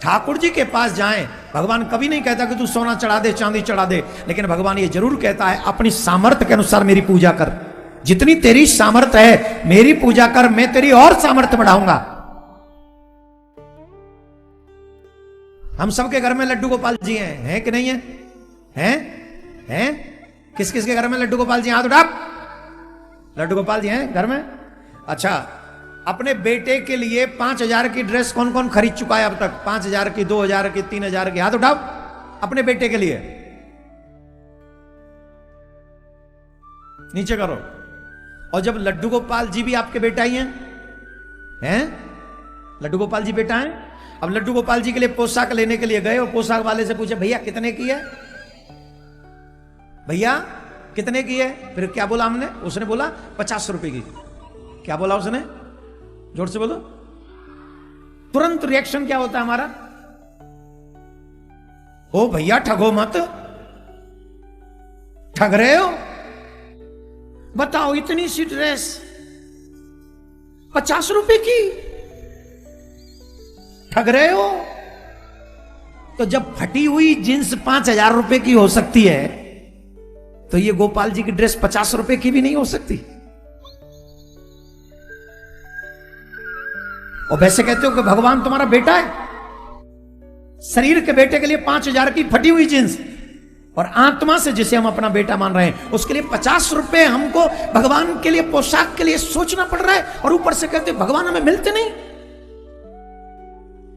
ठाकुर जी के पास जाएं, भगवान कभी नहीं कहता कि तू सोना चढ़ा दे, चांदी चढ़ा दे, लेकिन भगवान ये जरूर कहता है अपनी सामर्थ्य के अनुसार मेरी पूजा कर। जितनी तेरी सामर्थ्य है मेरी पूजा कर, मैं तेरी और सामर्थ्य बढ़ाऊंगा। हम सबके घर में लड्डू गोपाल जी हैं कि नहीं है? हैं? किस किस के घर में लड्डू गोपाल जी? हाथ उठा। लड्डू गोपाल जी हैं घर में? अच्छा, अपने बेटे के लिए 5,000 की ड्रेस कौन कौन खरीद चुका है अब तक? 5,000 की, 2,000 की, 3,000 की? हाथ उठाओ। अपने बेटे के लिए नीचे करो। और जब लड्डू गोपाल जी भी आपके बेटा ही हैं? लड्डू गोपाल जी बेटा हैं। अब लड्डू गोपाल जी के लिए पोशाक लेने के लिए गए और पोशाक वाले से पूछे भैया कितने की है? भैया कितने की है? फिर क्या बोला हमने? उसने बोला 50 रुपए की। क्या बोला उसने? जोर से बोलो। तुरंत रिएक्शन क्या होता है हमारा? ओ भैया ठगो मत, ठग रहे हो। बताओ इतनी सी ड्रेस 50 रुपए की, ठग रहे हो। तो जब फटी हुई जींस 5,000 रुपए की हो सकती है, तो ये गोपाल जी की ड्रेस 50 रुपए की भी नहीं हो सकती। और वैसे कहते हो कि भगवान तुम्हारा बेटा है? शरीर के बेटे के लिए 5,000 की फटी हुई जींस, और आत्मा से जिसे हम अपना बेटा मान रहे हैं उसके लिए 50 रुपए हमको भगवान के लिए पोशाक के लिए सोचना पड़ रहा है, और ऊपर से कहते भगवान हमें मिलते नहीं।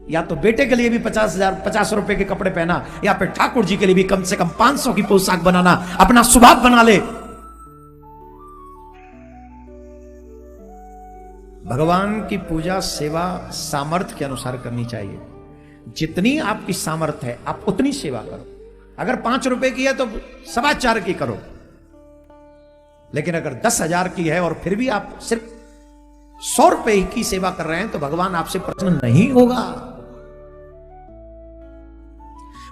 या तो बेटे के लिए भी 50 रुपए के कपड़े पहना, या फिर ठाकुर जी के लिए भी कम से कम 500 की पोशाक बनाना अपना स्वभाव बना ले। भगवान की पूजा सेवा सामर्थ्य के अनुसार करनी चाहिए। जितनी आपकी सामर्थ्य है आप उतनी सेवा करो। अगर 5 रुपए की है तो 4.25 की करो, लेकिन अगर 10,000 की है और फिर भी आप सिर्फ 100 रुपए की सेवा कर रहे हैं तो भगवान आपसे प्रसन्न नहीं होगा।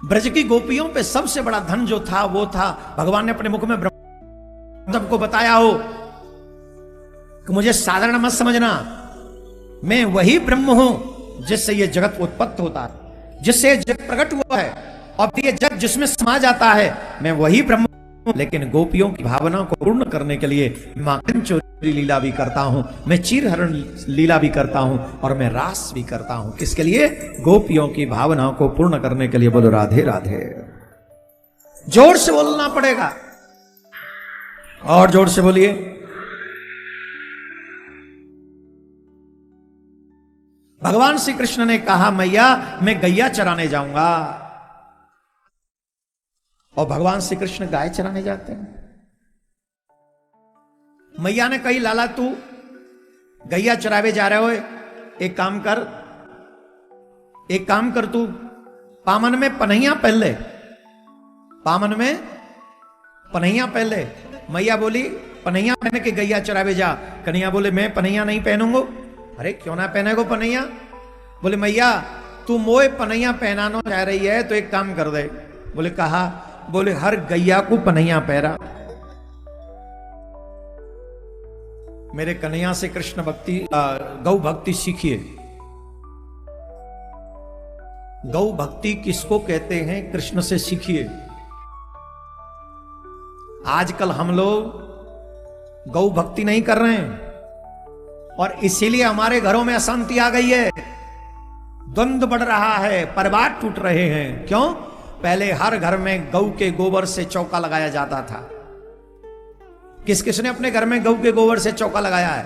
ब्रज की गोपियों पे सबसे बड़ा धन जो था वो था, भगवान ने अपने मुख में ब्रह्म को बताया हो कि मुझे साधारण मत समझना, मैं वही ब्रह्म हूं जिससे ये जगत उत्पत्त होता है, जिससे जगत प्रकट हुआ है, और ये जग जिसमें समा जाता है, मैं वही ब्रह्म हूं। लेकिन गोपियों की भावना को पूर्ण करने के लिए माखन चोरी लीला भी करता हूं, मैं चीरहरण लीला भी करता हूं, और मैं रास भी करता हूं। किसके लिए? गोपियों की भावना को पूर्ण करने के लिए। बोलो राधे राधे। जोर से बोलना पड़ेगा, और जोर से बोलिए। भगवान श्री कृष्ण ने कहा मैया मैं गैया चराने जाऊंगा। और भगवान श्री कृष्ण गाय चराने जाते हैं। मैया ने कही लाला तू गैया चरावे जा रहे हो, एक काम कर तू पामन में पनैया पहन ले, पामन में पनैया पहन ले। मैया बोली पनैया पहन के गैया चरावे जा। कन्हैया बोले मैं पनैया नहीं पहनूंगा। अरे क्यों ना पहनेगो पनैया? बोले मैया तू मोए पनैया पहनाना चाह रही है तो एक काम कर दे। बोले कहा? बोले हर गैया को पनैया पहरा। मेरे कन्हैया से कृष्ण भक्ति गौ भक्ति सीखिए। गौ भक्ति किसको कहते हैं? कृष्ण से सीखिए। आजकल हम लोग गौ भक्ति नहीं कर रहे हैं और इसीलिए हमारे घरों में अशांति आ गई है, द्वंद्व बढ़ रहा है, परिवार टूट रहे हैं। क्यों? पहले हर घर में गौ के गोबर से चौका लगाया जाता था। किस किसने अपने घर में गौ के गोबर से चौका लगाया है?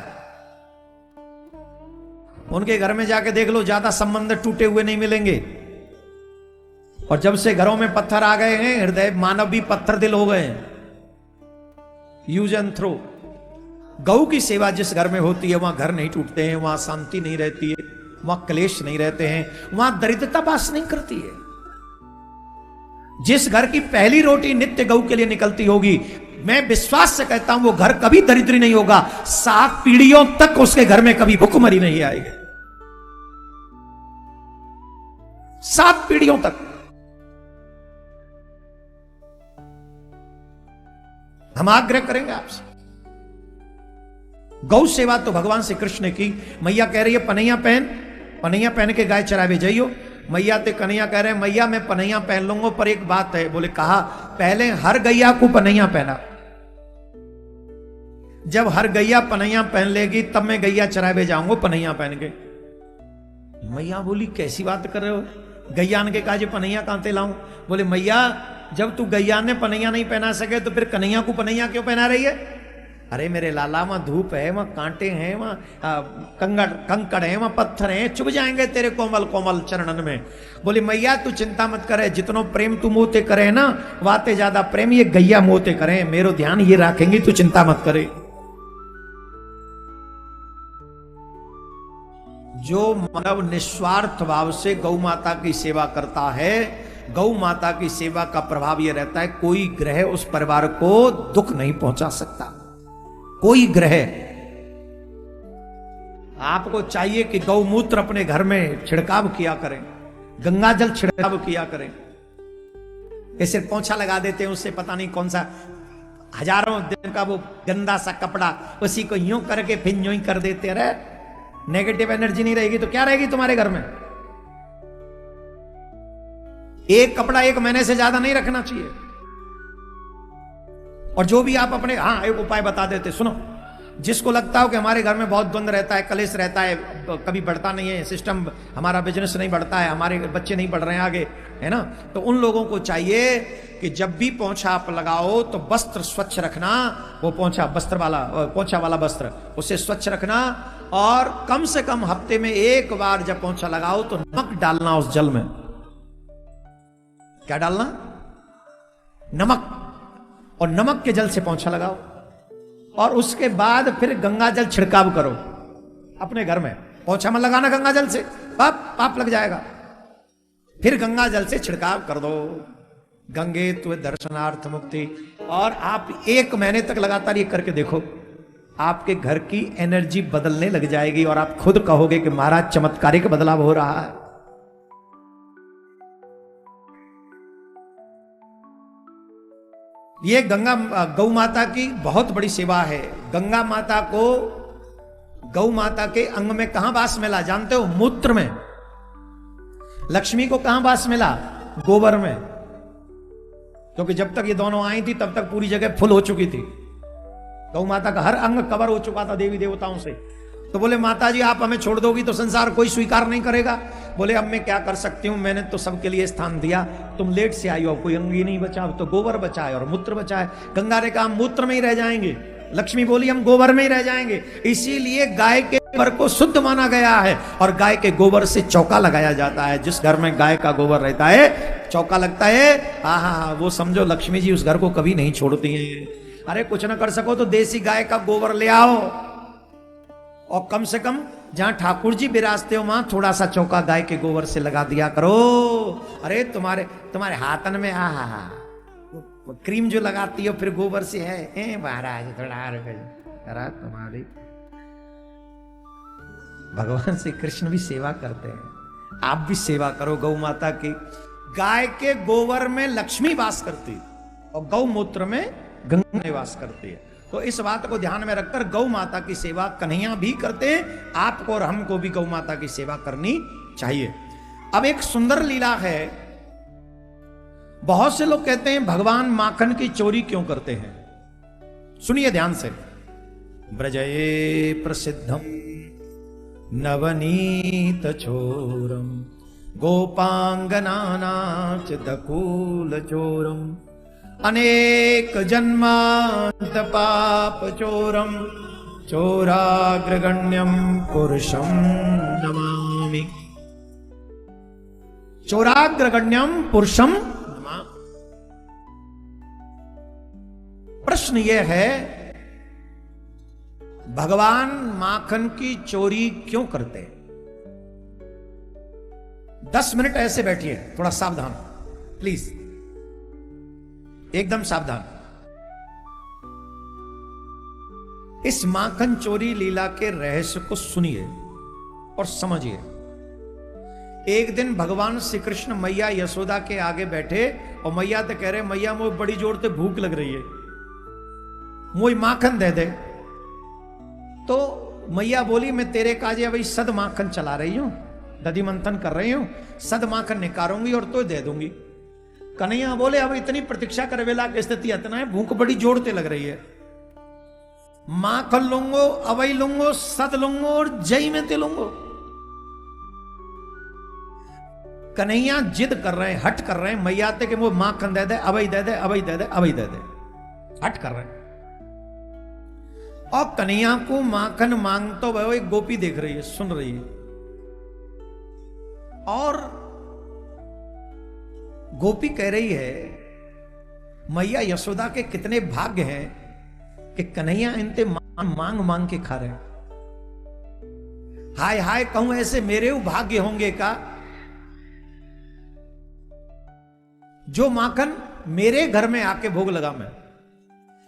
उनके घर में जाके देख लो, ज्यादा संबंध टूटे हुए नहीं मिलेंगे। और जब से घरों में पत्थर आ गए हैं, हृदय मानव भी पत्थर दिल हो गए हैं। Use and throw. गौ की सेवा जिस घर में होती है वहां घर नहीं टूटते हैं, वहां शांति नहीं रहती है, वहां क्लेश नहीं रहते हैं, वहां दरिद्रता वास नहीं करती है। जिस घर की पहली रोटी नित्य गौ के लिए निकलती होगी, मैं विश्वास से कहता हूं वो घर कभी दरिद्री नहीं होगा। 7 पीढ़ियों तक उसके घर में कभी भूखमरी नहीं आएगी। 7 पीढ़ियों तक। हम आग्रह करेंगे आपसे। गौ सेवा तो भगवान श्री कृष्ण की। मैया कह रही है पनैया पहन के गाय चरावे जाइयो। मैया ते कन्हैया कह रहे हैं मैया मैं पनैया पहन लूंगा, पर एक बात है। बोले कहा? पहले हर गैया को पनैया पहना। जब हर गैया पनैया पहन लेगी तब मैं गैया चरावे जाऊंगा पनैया पहन के। मैया बोली कैसी बात कर रहे हो? गैया ने कहा जो पनैया कहां से लाऊं? बोले मैया जब तू गैया ने पनैया नहीं पहना सके तो फिर कन्हैया को पनैया क्यों पहना रही है? अरे मेरे लाला वहां धूप है, वहां कांटे हैं, वहां कंकड़ है, वहां पत्थर हैं, चुभ जाएंगे तेरे कोमल कोमल चरणन में। बोली मैया तू चिंता मत करे, जितनो प्रेम तू मोते करे ना वाते ज्यादा प्रेम ये गैया मोते करे। मेरो ध्यान ये रखेंगी, तू चिंता मत करे। जो मानव निस्वार्थ भाव से गौ माता की सेवा करता है, गौ माता की सेवा का प्रभाव यह रहता है कोई ग्रह उस परिवार को दुख नहीं पहुंचा सकता। कोई ग्रह। आपको चाहिए कि गौमूत्र अपने घर में छिड़काव किया करें, गंगा जल छिड़काव किया करें। ऐसे पोंछा लगा देते हैं, उससे पता नहीं कौन सा हजारों दिन का वो गंदा सा कपड़ा उसी को यूं करके फिर यूं ही कर देते रहे। नेगेटिव एनर्जी नहीं रहेगी तो क्या रहेगी तुम्हारे घर में? एक कपड़ा 1 महीने से ज्यादा नहीं रखना चाहिए। और जो भी आप अपने एक उपाय बता देते, सुनो। जिसको लगता हो कि हमारे घर में बहुत द्वंद्व रहता है, कलेश रहता है, कभी बढ़ता नहीं है सिस्टम, हमारा बिजनेस नहीं बढ़ता है, हमारे बच्चे नहीं बढ़ रहे हैं आगे, है ना, तो उन लोगों को चाहिए कि जब भी पोंछा आप लगाओ तो वस्त्र स्वच्छ रखना। वो पोंछा वाला वस्त्र उसे स्वच्छ रखना। और कम से कम हफ्ते में 1 बार जब पोंछा लगाओ तो नमक डालना उस जल में। क्या डालना? नमक। और नमक के जल से पोंछा लगाओ और उसके बाद फिर गंगा जल छिड़काव करो अपने घर में। पोंछा में लगाना गंगा जल से, पाप लग जाएगा। फिर गंगा जल से छिड़काव कर दो। गंगे तुए दर्शनार्थ मुक्ति। और आप 1 महीने तक लगातार ये करके देखो, आपके घर की एनर्जी बदलने लग जाएगी और आप खुद कहोगे कि महाराज चमत्कारिक बदलाव हो रहा है। ये गौ माता की बहुत बड़ी सेवा है। गंगा माता को गौ माता के अंग में कहां वास मिला जानते हो? मूत्र में। लक्ष्मी को कहां वास मिला? गोबर में। क्योंकि जब तक ये दोनों आई थी तब तक पूरी जगह फुल हो चुकी थी। गौ माता का हर अंग कवर हो चुका था देवी देवताओं से। तो बोले माता जी आप हमें छोड़ दोगी तो संसार कोई स्वीकार नहीं करेगा। बोले अब मैं क्या कर सकती हूं, मैंने तो सबके लिए स्थान दिया, तुम लेट से आई हो, कोई अंग ही नहीं बचा, तो गोबर बचा है और मूत्र बचा है। गंगा ने कहा मूत्र में ही रह जाएंगे, लक्ष्मी बोली हम गोबर में ही रह जाएंगे। इसीलिए गाय के गोबर को शुद्ध माना गया है और गाय के गोबर से चौका लगाया जाता है। जिस घर में गाय का गोबर रहता है चौका लगता है, हाँ, वो समझो लक्ष्मी जी उस घर को कभी नहीं छोड़ती हैं। अरे कुछ ना कर सको तो देसी गाय का गोबर ले आओ, और कम से कम जहां ठाकुर जी विराजते हो वहां थोड़ा सा चौका गाय के गोबर से लगा दिया करो। अरे तुम्हारे हाथन में क्रीम जो लगाती हो फिर गोबर से है, महाराज थोड़ा तुम्हारी। भगवान श्री कृष्ण भी सेवा करते हैं, आप भी सेवा करो गौ माता की। गाय के गोबर में लक्ष्मी वास करती और गौ मूत्र में गंगा निवास करती है। तो इस बात को ध्यान में रखकर गौ माता की सेवा कन्हैया भी करते हैं, आपको और हमको भी गौ माता की सेवा करनी चाहिए। अब एक सुंदर लीला है। बहुत से लोग कहते हैं भगवान माखन की चोरी क्यों करते हैं, सुनिए ध्यान से। ब्रजये प्रसिद्धम नवनीत चोरम गोपांगनानाच दकूल चोरम अनेक जन्मांत पाप चोरम चोराग्रगण्यम पुरुषम नमामि। चोराग्रगण्यम पुरुषम नमामि। प्रश्न यह है, भगवान माखन की चोरी क्यों करते हैं? 10 मिनट ऐसे बैठिए, थोड़ा सावधान प्लीज, एकदम सावधान। इस माखन चोरी लीला के रहस्य को सुनिए और समझिए। एक दिन भगवान श्री कृष्ण मैया यशोदा के आगे बैठे और मैया तो कह रहे, मैया मुझे बड़ी जोर से भूख लग रही है, मुझे माखन दे दे। तो मैया बोली, मैं तेरे काजे अभी सद माखन चला रही हूं, दधी मंथन कर रही हूं, सद माखन निकारूंगी और तो दे दूंगी। कन्हैया बोले, अब इतनी प्रतीक्षा कर वेला की स्थिति इतना है, भूख बड़ी जोर से लग रही है, माखन लूंगो, अवई लूंगो, सद लूंगो और जई में ते लूंगो। कन्हैया जिद कर रहे हैं, हट कर रहे हैं, मैया ते कि वो माखन दे दे, अवई दे दे, अवई दे दे, अवई दे दे, हट कर रहे हैं। और कन्हैया को माखन मांगतो वह एक गोपी देख रही है, सुन रही है, और गोपी कह रही है, मैया यशोदा के कितने भाग्य हैं कि कन्हैया इनते मांग मांग के खा रहे हैं। हाय हाय कहूं ऐसे मेरे भाग्य होंगे का, जो माखन मेरे घर में आके भोग लगा। मैं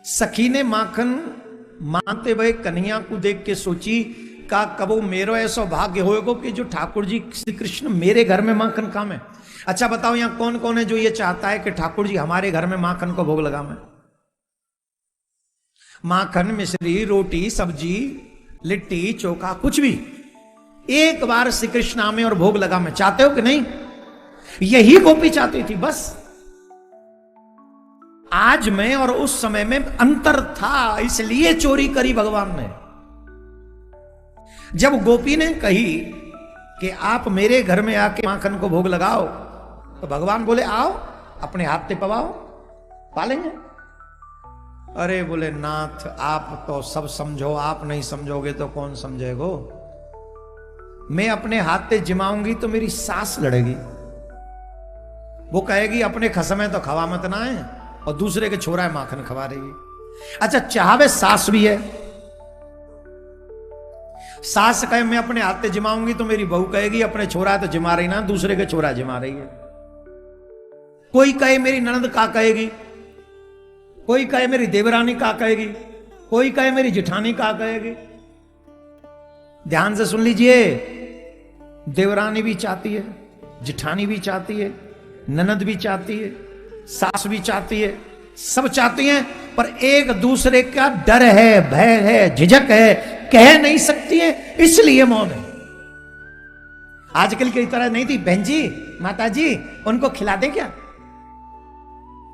सखी ने माखन मांगते हुए कन्हैया को देख के सोची का कबो मेरो ऐसा भाग्य होएगा कि जो ठाकुर जी श्री कृष्ण मेरे घर में माखन खामे। अच्छा बताओ यहां कौन कौन है जो ये चाहता है कि ठाकुर जी हमारे घर में माखन को भोग लगा में? माखन, मिश्री, रोटी, सब्जी, लिट्टी, चोखा, कुछ भी एक बार श्री कृष्ण आमे और भोग लगा में। चाहते हो कि नहीं? यही गोपी चाहती थी बस। आज में और उस समय में अंतर था, इसलिए चोरी करी भगवान ने। जब गोपी ने कही कि आप मेरे घर में आके माखन को भोग लगाओ, तो भगवान बोले आओ अपने हाथ से पवाओ, पालेंगे। अरे बोले नाथ आप तो सब समझो, आप नहीं समझोगे तो कौन समझेगो। मैं अपने हाथ से जिमाऊंगी तो मेरी सास लड़ेगी, वो कहेगी अपने खसमे तो खवा मत ना है, और दूसरे के छोरा माखन खवा रही। अच्छा चाहवे सास भी है, सास कहे मैं अपने हाथ से जिमाऊंगी तो मेरी बहू कहेगी अपने छोरा तो जिमा रही ना, दूसरे के छोरा जिमा रही है। कोई कहे मेरी ननद का कहेगी, कोई कहे मेरी देवरानी का कहेगी, कोई कहे मेरी जिठानी का कहेगी। ध्यान से सुन लीजिए, देवरानी भी चाहती है, जिठानी भी चाहती है, ननद भी चाहती है, सास भी चाहती है, सब चाहती हैं, पर एक दूसरे का डर है, भय है, झिझक है, कह नहीं सकती है, इसलिए मौन है। आजकल की तरह नहीं थी, बहन जी माता जी उनको खिला दे क्या,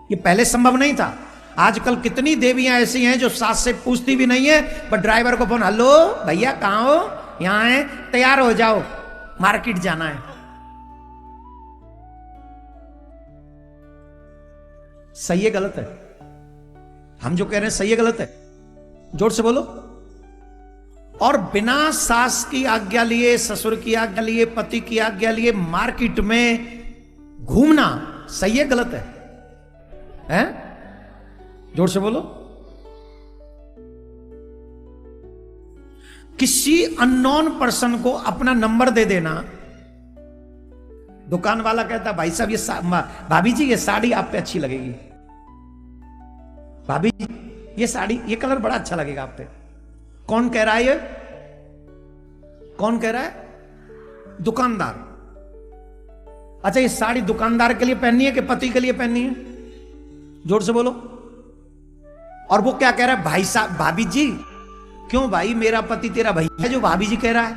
ये पहले संभव नहीं था। आजकल कितनी देवियां ऐसी हैं जो सास से पूछती भी नहीं है, पर ड्राइवर को फोन, हेलो भैया कहां हो, यहां है, तैयार हो जाओ मार्केट जाना है। सही है गलत है? हम जो कह रहे हैं सही है गलत है? जोर से बोलो। और बिना सास की आज्ञा लिए, ससुर की आज्ञा लिए, पति की आज्ञा लिए मार्केट में घूमना सही है गलत है? हैं? जोर से बोलो। किसी अननोन पर्सन को अपना नंबर दे देना। दुकान वाला कहता भाई साहब ये भाभी जी ये साड़ी आप पे अच्छी लगेगी, भाभी ये साड़ी ये कलर बड़ा अच्छा लगेगा आप पे। कौन कह रहा है ये? कौन कह रहा है? दुकानदार। अच्छा ये साड़ी दुकानदार के लिए पहननी है कि पति के लिए पहननी है? जोर से बोलो। और वो क्या कह रहा है? भाई साहब भाभी जी। क्यों भाई? मेरा पति तेरा भैया है जो भाभी जी कह रहा है?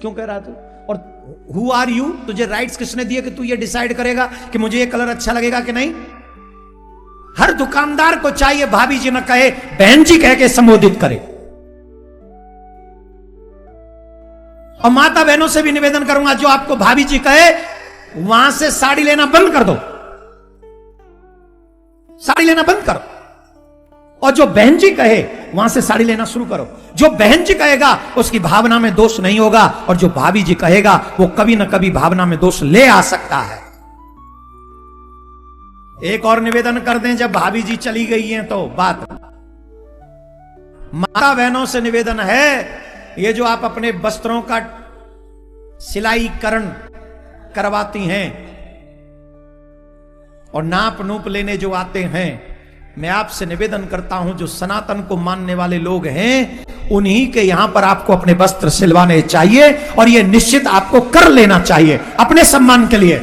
क्यों कह रहा है तू? और हु आर यू? तुझे राइट्स किसने दिए कि तू ये डिसाइड करेगा कि मुझे ये कलर अच्छा लगेगा कि नहीं? हर दुकानदार को चाहिए भाभी जी न कहे, बहन जी कह के संबोधित करे। और माता बहनों से भी निवेदन करूंगा, जो आपको भाभी जी कहे वहां से साड़ी लेना बंद कर दो, साड़ी लेना बंद करो। और जो बहन जी कहे वहां से साड़ी लेना शुरू करो। जो बहन जी कहेगा उसकी भावना में दोष नहीं होगा, और जो भाभी जी कहेगा वो कभी ना कभी भावना में दोष ले आ सकता है। एक और निवेदन कर दें, जब भाभी जी चली गई हैं तो बात माता बहनों से निवेदन है, ये जो आप अपने वस्त्रों का सिलाईकरण करवाती हैं और नाप नूप लेने जो आते हैं, मैं आपसे निवेदन करता हूं जो सनातन को मानने वाले लोग हैं उन्हीं के यहां पर आपको अपने वस्त्र सिलवाने चाहिए, और यह निश्चित आपको कर लेना चाहिए अपने सम्मान के लिए।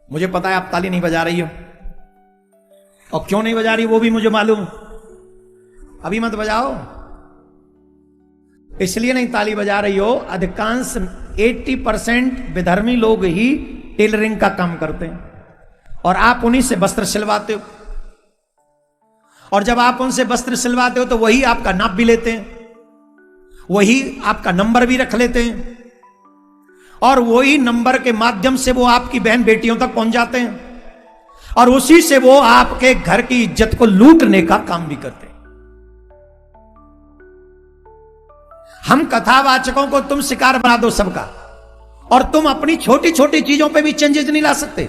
मुझे पता है आप ताली नहीं बजा रही हो, और क्यों नहीं बजा रही वो भी मुझे मालूम। अभी मत बजाओ, इसलिए नहीं ताली बजा रही हो। अधिकांश 80% विधर्मी लोग ही टेलरिंग का काम करते हैं, और आप उन्हीं से वस्त्र सिलवाते हो। और जब आप उनसे वस्त्र सिलवाते हो तो वही आपका नाप भी लेते हैं, वही आपका नंबर भी रख लेते हैं, और वही नंबर के माध्यम से वो आपकी बहन बेटियों तक पहुंच जाते हैं, और उसी से वो आपके घर की इज्जत को लूटने का काम भी करते हैं। हम कथावाचकों को तुम शिकार बना दो सबका, और तुम अपनी छोटी छोटी चीजों पे भी चेंजेस नहीं ला सकते।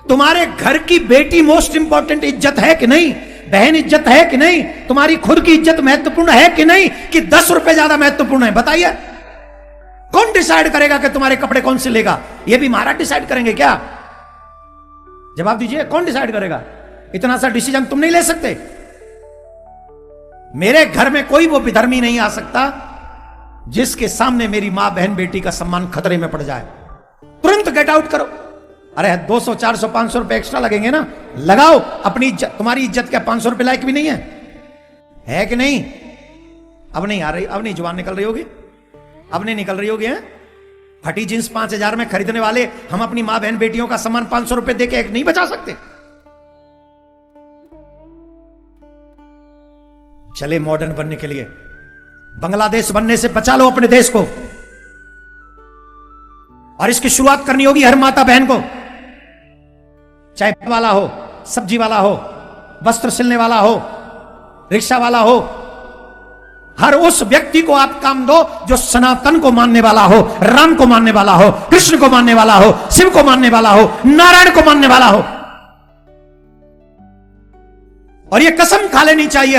तुम्हारे घर की बेटी मोस्ट इंपॉर्टेंट इज्जत है कि नहीं? बहन इज्जत है कि नहीं? तुम्हारी खुद की इज्जत महत्वपूर्ण है कि नहीं? कि 10 रुपए ज्यादा महत्वपूर्ण है? बताइए, कौन डिसाइड करेगा कि तुम्हारे कपड़े कौन से लेगा? ये भी महाराज डिसाइड करेंगे क्या? जवाब दीजिए, कौन डिसाइड करेगा? इतना सा डिसीजन तुम नहीं ले सकते। मेरे घर में कोई वो विधर्मी नहीं आ सकता जिसके सामने मेरी मां बहन बेटी का सम्मान खतरे में पड़ जाए। तुरंत गेट आउट करो। अरे 200 400 500 रुपए एक्स्ट्रा लगेंगे ना, लगाओ अपनी इज्जत। तुम्हारी इज्जत क्या 500 रुपए लायक भी नहीं है कि नहीं? अब नहीं आ रही, अब नहीं जुबान निकल रही होगी, अब नहीं निकल रही होगी। फटी जींस 5000 में खरीदने वाले हम अपनी मां बहन बेटियों का सम्मान 500 रुपए देके एक नहीं बचा सकते? चले मॉडर्न बनने के लिए, बांग्लादेश बनने से बचा लो अपने देश को। और इसकी शुरुआत करनी होगी हर माता बहन को, चाहे वाला हो, सब्जी वाला हो, वस्त्र सिलने वाला हो, रिक्शा वाला हो। हर उस व्यक्ति को आप काम दो जो सनातन को मानने वाला हो, राम को मानने वाला हो, कृष्ण को मानने वाला हो, शिव को मानने वाला हो, नारायण को मानने वाला हो। और यह कसम खा लेनी चाहिए,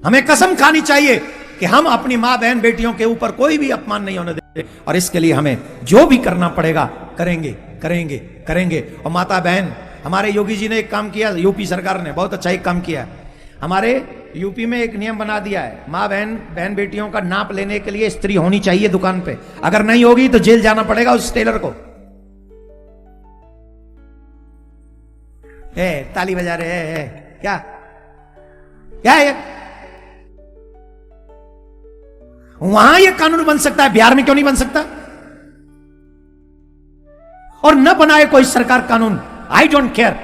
हमें कसम खानी चाहिए कि हम अपनी मां बहन बेटियों के ऊपर कोई भी अपमान नहीं होने देंगे, और इसके लिए हमें जो भी करना पड़ेगा करेंगे करेंगे करेंगे। और माता बहन, हमारे योगी जी ने एक काम किया, यूपी सरकार ने बहुत अच्छा एक काम किया। हमारे यूपी में एक नियम बना दिया है, मां बहन बेटियों का नाप लेने के लिए स्त्री होनी चाहिए दुकान पे। अगर नहीं होगी तो जेल जाना पड़ेगा उस टेलर को। ताली बजा रहे हैं क्या? क्या है? वहां यह कानून बन सकता है, बिहार में क्यों नहीं बन सकता? और न बनाए कोई सरकार कानून, आई डोंट केयर।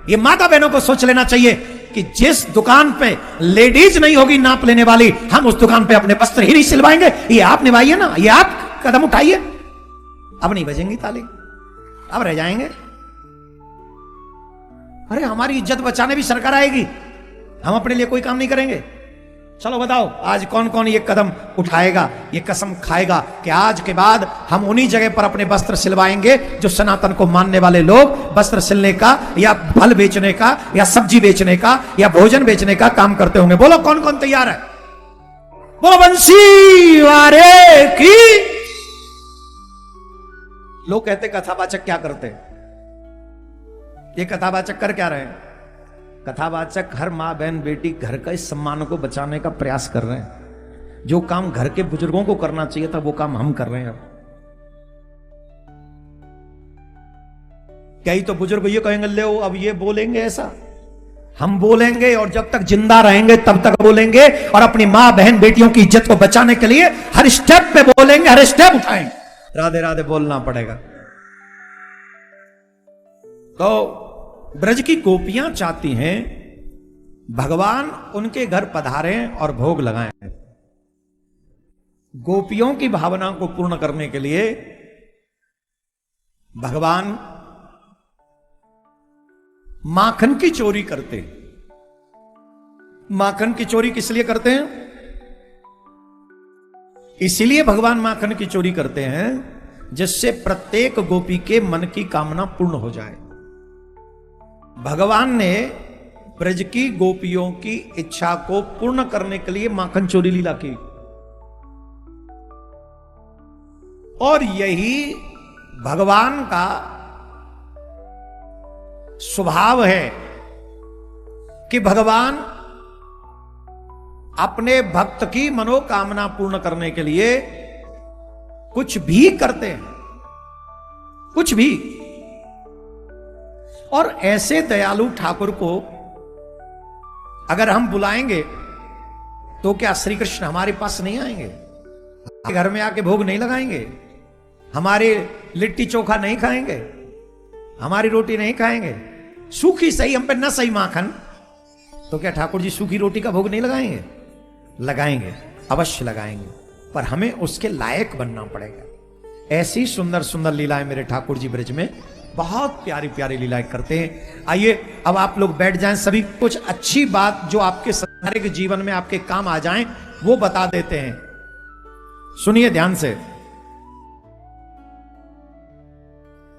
ये माता बहनों को सोच लेना चाहिए कि जिस दुकान पे लेडीज नहीं होगी नाप लेने वाली, हम उस दुकान पे अपने वस्त्र ही नहीं सिलवाएंगे। ये आप निभाइए ना, ये आप कदम उठाइए। अब नहीं बजेंगी ताली, अब रह जाएंगे। अरे हमारी इज्जत बचाने भी सरकार आएगी, हम अपने लिए कोई काम नहीं करेंगे। चलो बताओ आज कौन कौन ये कदम उठाएगा, ये कसम खाएगा कि आज के बाद हम उन्हीं जगह पर अपने वस्त्र सिलवाएंगे जो सनातन को मानने वाले लोग वस्त्र सिलने का या फल बेचने का या सब्जी बेचने का या भोजन बेचने का काम करते होंगे। बोलो कौन कौन तैयार है? बोलो बंसी वारे की। लोग कहते कथावाचक क्या करते? ये कथावाचक कर क्या रहे हैं? कथावाचक हर मां बहन बेटी घर का इस सम्मान को बचाने का प्रयास कर रहे हैं। जो काम घर के बुजुर्गों को करना चाहिए था वो काम हम कर रहे हैं। अब कई तो बुजुर्ग ये कहेंगे ले अब ये बोलेंगे ऐसा, हम बोलेंगे और जब तक जिंदा रहेंगे तब तक बोलेंगे और अपनी मां बहन बेटियों की इज्जत को बचाने के लिए हर स्टेप पे बोलेंगे, हर स्टेप उठाएंगे। राधे राधे बोलना पड़ेगा। तो ब्रज की गोपियां चाहती हैं भगवान उनके घर पधारें और भोग लगाएं। गोपियों की भावना को पूर्ण करने के लिए भगवान माखन की चोरी करते हैं। माखन की चोरी किस लिए करते हैं? इसलिए भगवान माखन की चोरी करते हैं जिससे प्रत्येक गोपी के मन की कामना पूर्ण हो जाए। भगवान ने ब्रज की गोपियों की इच्छा को पूर्ण करने के लिए माखन चोरी लीला की और यही भगवान का स्वभाव है कि भगवान अपने भक्त की मनोकामना पूर्ण करने के लिए कुछ भी करते हैं, कुछ भी। और ऐसे दयालु ठाकुर को अगर हम बुलाएंगे तो क्या श्री कृष्ण हमारे पास नहीं आएंगे? घर में आके भोग नहीं लगाएंगे? हमारे लिट्टी चोखा नहीं खाएंगे? हमारी रोटी नहीं खाएंगे? सूखी सही, हम पे न सही माखन, तो क्या ठाकुर जी सूखी रोटी का भोग नहीं लगाएंगे? लगाएंगे, अवश्य लगाएंगे, पर हमें उसके लायक बनना पड़ेगा। ऐसी सुंदर सुंदर लीलाएं मेरे ठाकुर जी ब्रज में बहुत प्यारी प्यारी लीलाएं करते हैं। आइए अब आप लोग बैठ जाएं, सभी कुछ अच्छी बात जो आपके संसारिक जीवन में आपके काम आ जाएं वो बता देते हैं। सुनिए ध्यान से।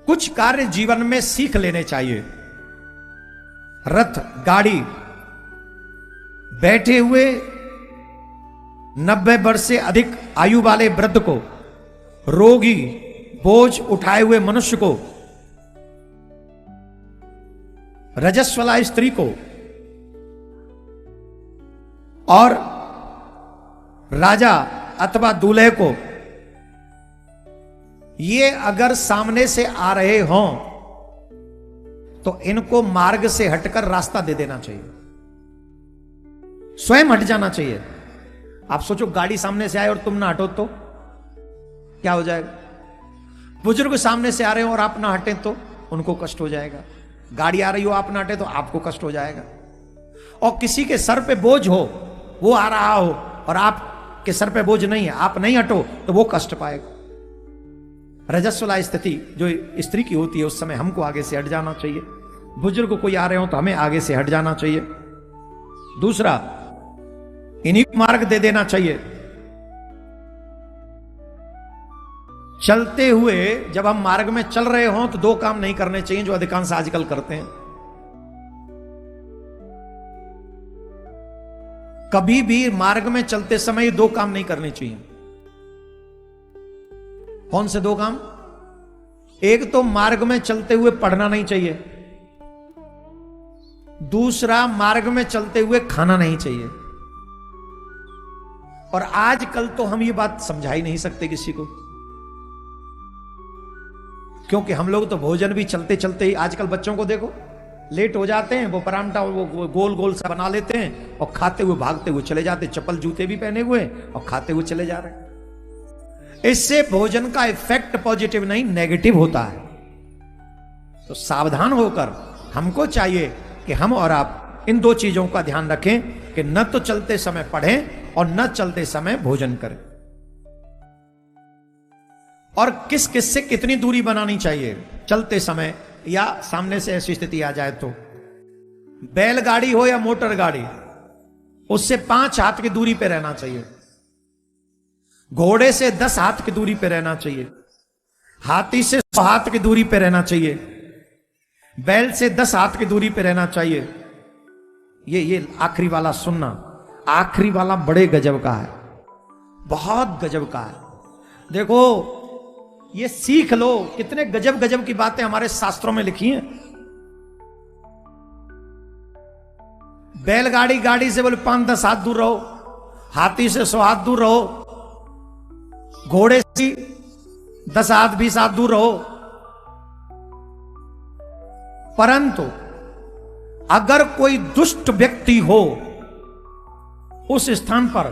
कुछ कार्य जीवन में सीख लेने चाहिए। रथ गाड़ी बैठे हुए 90 वर्ष से अधिक आयु वाले वृद्ध को, रोगी बोझ उठाए हुए मनुष्य को, रजस्वला स्त्री को और राजा अथवा दूल्हे को, ये अगर सामने से आ रहे हों तो इनको मार्ग से हटकर रास्ता दे देना चाहिए, स्वयं हट जाना चाहिए। आप सोचो गाड़ी सामने से आए और तुम ना हटो तो क्या हो जाएगा? बुजुर्ग सामने से आ रहे हो और आप ना हटें तो उनको कष्ट हो जाएगा। गाड़ी आ रही हो आप ना हटे तो आपको कष्ट हो जाएगा। और किसी के सर पे बोझ हो, वो आ रहा हो और आपके सर पे बोझ नहीं है, आप नहीं हटो तो वो कष्ट पाएगा। रजस्वला स्थिति जो स्त्री की होती है उस समय हमको आगे से हट जाना चाहिए। बुजुर्ग कोई आ रहे हो तो हमें आगे से हट जाना चाहिए। दूसरा, इन्हीं को मार्ग दे देना चाहिए। चलते हुए जब हम मार्ग में चल रहे हों तो दो काम नहीं करने चाहिए जो अधिकांश आजकल करते हैं। कभी भी मार्ग में चलते समय दो काम नहीं करने चाहिए। कौन से दो काम? एक तो मार्ग में चलते हुए पढ़ना नहीं चाहिए, दूसरा मार्ग में चलते हुए खाना नहीं चाहिए। और आजकल तो हम ये बात समझा ही नहीं सकते किसी को, क्योंकि हम लोग तो भोजन भी चलते चलते ही, आजकल बच्चों को देखो लेट हो जाते हैं, वो परांठा वो गोल गोल सा बना लेते हैं और खाते हुए भागते हुए चले जाते, चप्पल जूते भी पहने हुए और खाते हुए चले जा रहे हैं। इससे भोजन का इफेक्ट पॉजिटिव नहीं नेगेटिव होता है। तो सावधान होकर हमको चाहिए कि हम और आप इन दो चीजों का ध्यान रखें कि न तो चलते समय पढ़ें और न चलते समय भोजन करें। और किस किस से कितनी दूरी बनानी चाहिए चलते समय, या सामने से ऐसी स्थिति आ जाए तो, बैलगाड़ी हो या मोटर गाड़ी उससे 5 हाथ की दूरी पे रहना चाहिए। घोड़े से 10 हाथ की दूरी पे रहना चाहिए। हाथी से 100 हाथ की दूरी पे रहना चाहिए। बैल से 10 हाथ की दूरी पे रहना चाहिए। ये आखिरी वाला सुनना, आखिरी वाला बड़े गजब का है, बहुत गजब का है। देखो ये सीख लो, कितने गजब गजब की बातें हमारे शास्त्रों में लिखी हैं। बैलगाड़ी गाड़ी से बोले 5-10 हाथ दूर रहो, हाथी से 100 हाथ दूर रहो, घोड़े से 10 हाथ 20 हाथ दूर रहो। परंतु अगर कोई दुष्ट व्यक्ति हो उस स्थान पर,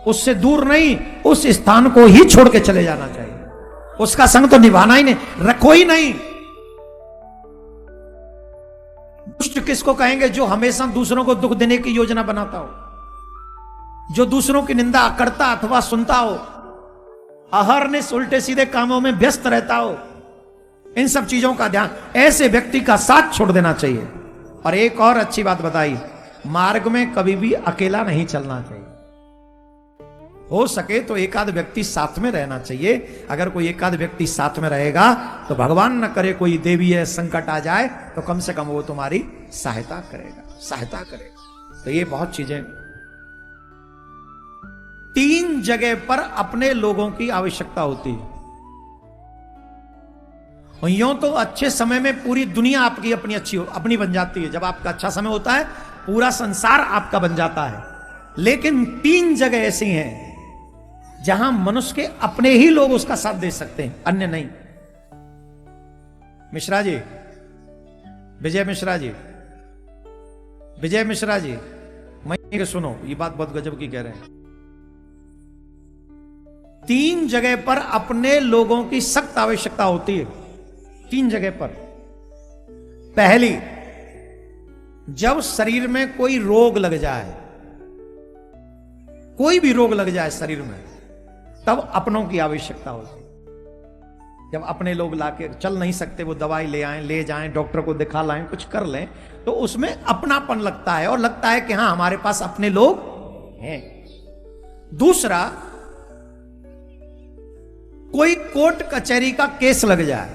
उससे दूर नहीं, उस स्थान को ही छोड़ के चले जाना चाहिए। उसका संग तो निभाना ही नहीं, रखो ही नहीं। दुष्ट किसको कहेंगे? जो हमेशा दूसरों को दुख देने की योजना बनाता हो, जो दूसरों की निंदा करता अथवा सुनता हो, अहरनिश उल्टे सीधे कामों में व्यस्त रहता हो। इन सब चीजों का ध्यान, ऐसे व्यक्ति का साथ छोड़ देना चाहिए। और एक और अच्छी बात बताई, मार्ग में कभी भी अकेला नहीं चलना चाहिए। हो सके तो एक आध व्यक्ति साथ में रहना चाहिए। अगर कोई एक आध व्यक्ति साथ में रहेगा तो भगवान न करे कोई देवी है संकट आ जाए तो कम से कम वो तुम्हारी सहायता करेगा। तो ये बहुत चीजें, 3 जगह पर अपने लोगों की आवश्यकता होती है। यूं तो अच्छे समय में पूरी दुनिया आपकी अपनी बन जाती है। जब आपका अच्छा समय होता है पूरा संसार आपका बन जाता है। लेकिन 3 जगह ऐसी हैं जहां मनुष्य के अपने ही लोग उसका साथ दे सकते हैं, अन्य नहीं। मिश्रा जी, विजय मिश्रा जी, मैं सुनो, ये बात बहुत गजब की कह रहे हैं। 3 जगह पर अपने लोगों की सख्त आवश्यकता होती है। 3 जगह पर। पहली, जब शरीर में कोई रोग लग जाए, कोई भी रोग लग जाए शरीर में, तब अपनों की आवश्यकता होती है। जब अपने लोग लाके चल नहीं सकते, वो दवाई ले आए, ले जाएं, डॉक्टर को दिखा लाएं, कुछ कर लें, तो उसमें अपनापन लगता है और लगता है कि हाँ हमारे पास अपने लोग हैं। दूसरा, कोई कोर्ट कचहरी का केस लग जाए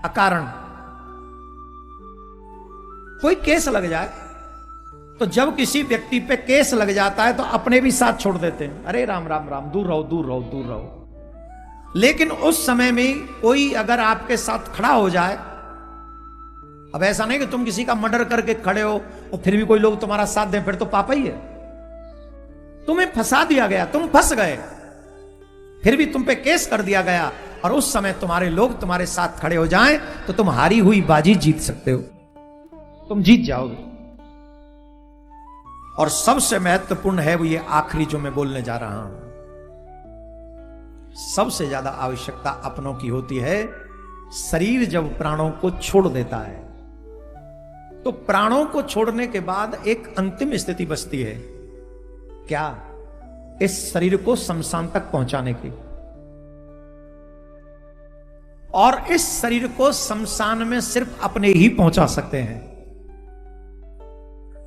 अकारण, कोई केस लग जाए, तो जब किसी व्यक्ति पे केस लग जाता है तो अपने भी साथ छोड़ देते हैं। अरे राम राम राम, दूर रहो। लेकिन उस समय में कोई अगर आपके साथ खड़ा हो जाए, अब ऐसा नहीं कि तुम किसी का मर्डर करके खड़े हो और फिर भी कोई लोग तुम्हारा साथ दें, फिर तो पापा ही है। तुम्हें फंसा दिया गया, तुम फंस गए, फिर भी तुम पे केस कर दिया गया, और उस समय तुम्हारे लोग तुम्हारे साथ खड़े हो जाएं तो तुम हारी हुई बाजी जीत सकते हो, तुम जीत जाओगे। और सबसे महत्वपूर्ण है वो ये आखिरी जो मैं बोलने जा रहा हूं, सबसे ज्यादा आवश्यकता अपनों की होती है। शरीर जब प्राणों को छोड़ देता है तो प्राणों को छोड़ने के बाद एक अंतिम स्थिति बचती है, क्या? इस शरीर को शमशान तक पहुंचाने की। और इस शरीर को शमशान में सिर्फ अपने ही पहुंचा सकते हैं।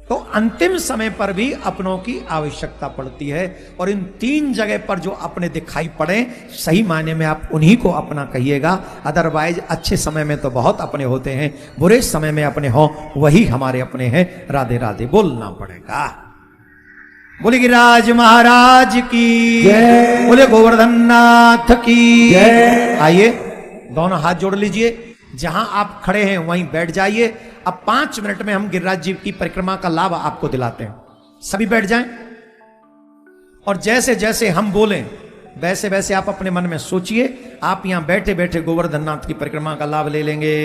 तो अंतिम समय पर भी अपनों की आवश्यकता पड़ती है। और इन 3 जगह पर जो अपने दिखाई पड़े, सही मायने में आप उन्हीं को अपना कहिएगा। अदरवाइज अच्छे समय में तो बहुत अपने होते हैं, बुरे समय में अपने हो वही हमारे अपने हैं। राधे राधे बोलना पड़ेगा। बोले गिरिराज महाराज की जय, बोले गोवर्धन नाथ की जय। आइए दोनों हाथ जोड़ लीजिए, जहां आप खड़े हैं वहीं बैठ जाइए। अब 5 मिनट में हम गिरिराज जी की परिक्रमा का लाभ आपको दिलाते हैं। सभी बैठ जाएं और जैसे जैसे हम बोलें वैसे वैसे आप अपने मन में सोचिए। आप यहां बैठे बैठे गोवर्धन नाथ की परिक्रमा का लाभ ले लेंगे।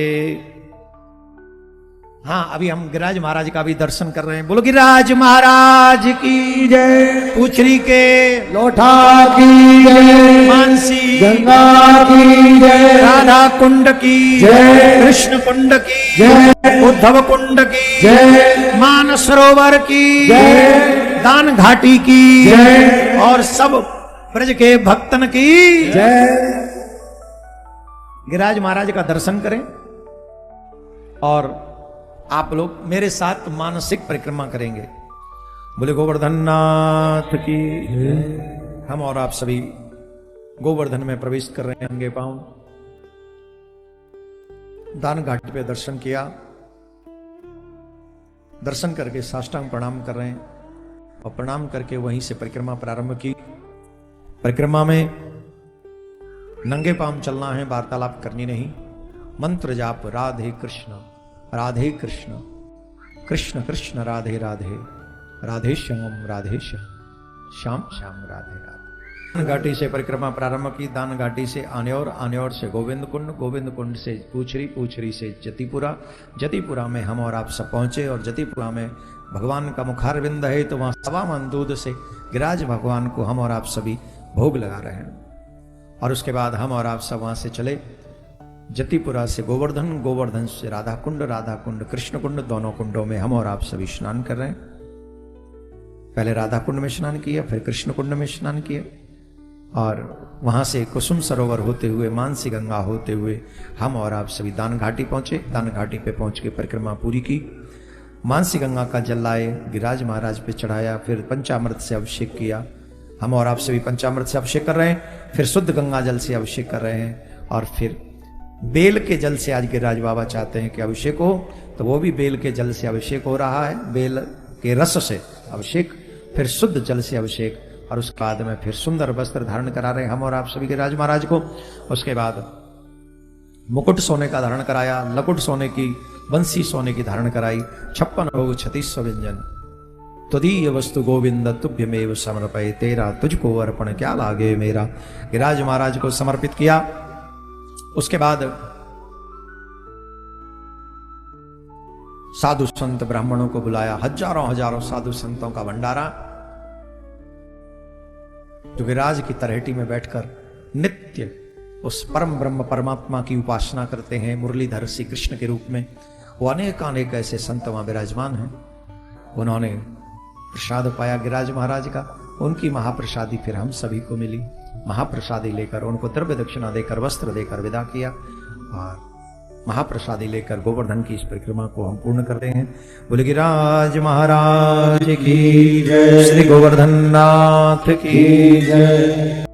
हाँ, अभी हम गिरिराज महाराज का भी दर्शन कर रहे हैं। बोलो गिरिराज महाराज की जय। पूछरी के लोठा की जय, मानसी गंगा की जय, राधा कुंड की जय, कृष्ण कुंड की जय, उद्धव कुंड की जय, मानसरोवर की जय, दान घाटी की जय, और सब ब्रज के भक्तन की जय। गिरिराज महाराज का दर्शन करें और आप लोग मेरे साथ मानसिक परिक्रमा करेंगे। बोले गोवर्धन नाथ की। हम और आप सभी गोवर्धन में प्रवेश कर रहे हैं नंगे पांव। दान घाट पे दर्शन किया, दर्शन करके साष्टांग प्रणाम कर रहे हैं और प्रणाम करके वहीं से परिक्रमा प्रारंभ की। परिक्रमा में नंगे पांव चलना है, वार्तालाप करनी नहीं। मंत्र जाप राधे कृष्ण कृष्ण कृष्ण राधे राधे, राधे श्याम श्याम श्याम राधे राधे। दान घाटी से परिक्रमा प्रारंभ की। दान घाटी से आन्योर से गोविंद कुंड से पूछरी से जतिपुरा में हम और आप सब पहुंचे। और जतिपुरा में भगवान का मुखारविंद है, तो वहां 1.25 मन दूध से गिरिराज भगवान को हम और आप सभी भोग लगा रहे हैं। और उसके बाद हम और आप सब वहां से चले जतिपुरा से गोवर्धन से राधा कुंड कृष्ण कुंड, दोनों कुंडों में हम और आप सभी स्नान कर रहे हैं। पहले राधा कुंड में स्नान किया, फिर कृष्ण कुंड में स्नान किया और वहां से कुसुम सरोवर होते हुए, मानसी गंगा होते हुए हम और आप सभी दान घाटी पहुंचे। दान घाटी पे पहुंच के परिक्रमा पूरी की। मानसी गंगा का जल लाए, गिरिराज महाराज पे चढ़ाया, फिर पंचामृत से अभिषेक किया। हम और आप सभी पंचामृत से अभिषेक कर रहे हैं, फिर शुद्ध गंगा जल से अभिषेक कर रहे हैं। और फिर बेल के जल से आज गिरिराज बाबा चाहते हैं कि अभिषेक हो, तो वो भी बेल के जल से अभिषेक हो रहा है, बेल के रस से अभिषेक, फिर शुद्ध जल से अभिषेक। और उसके बाद में फिर सुंदर वस्त्र धारण करा रहे हैं हम और आप सभी गिरिराज महाराज को। उसके बाद मुकुट सोने का धारण कराया, लकुट सोने की, बंसी सोने की धारण कराई। 56 भोग 36 व्यंजन। त्वदीय वस्तु गोविंद तुभ्यमेव समर्पये, तेरा तुझको अर्पण क्या लागे मेरा। गिरिराज महाराज को समर्पित किया। उसके बाद साधु संत ब्राह्मणों को बुलाया, हजारों साधु संतों का भंडारा, जो गिरिराज की तलहटी में बैठकर नित्य उस परम ब्रह्म परमात्मा की उपासना करते हैं मुरलीधर श्री कृष्ण के रूप में। वो अनेक ऐसे संत वहां विराजमान हैं। उन्होंने प्रसाद पाया गिरिराज महाराज का, उनकी महाप्रसादी फिर हम सभी को मिली। महाप्रसादी लेकर उनको द्रव्य दक्षिणा देकर, वस्त्र देकर विदा किया और महाप्रसादी लेकर गोवर्धन की इस परिक्रमा को हम पूर्ण करते हैं। बोले गिरिराज महाराज की जय, श्री गोवर्धन नाथ की जय।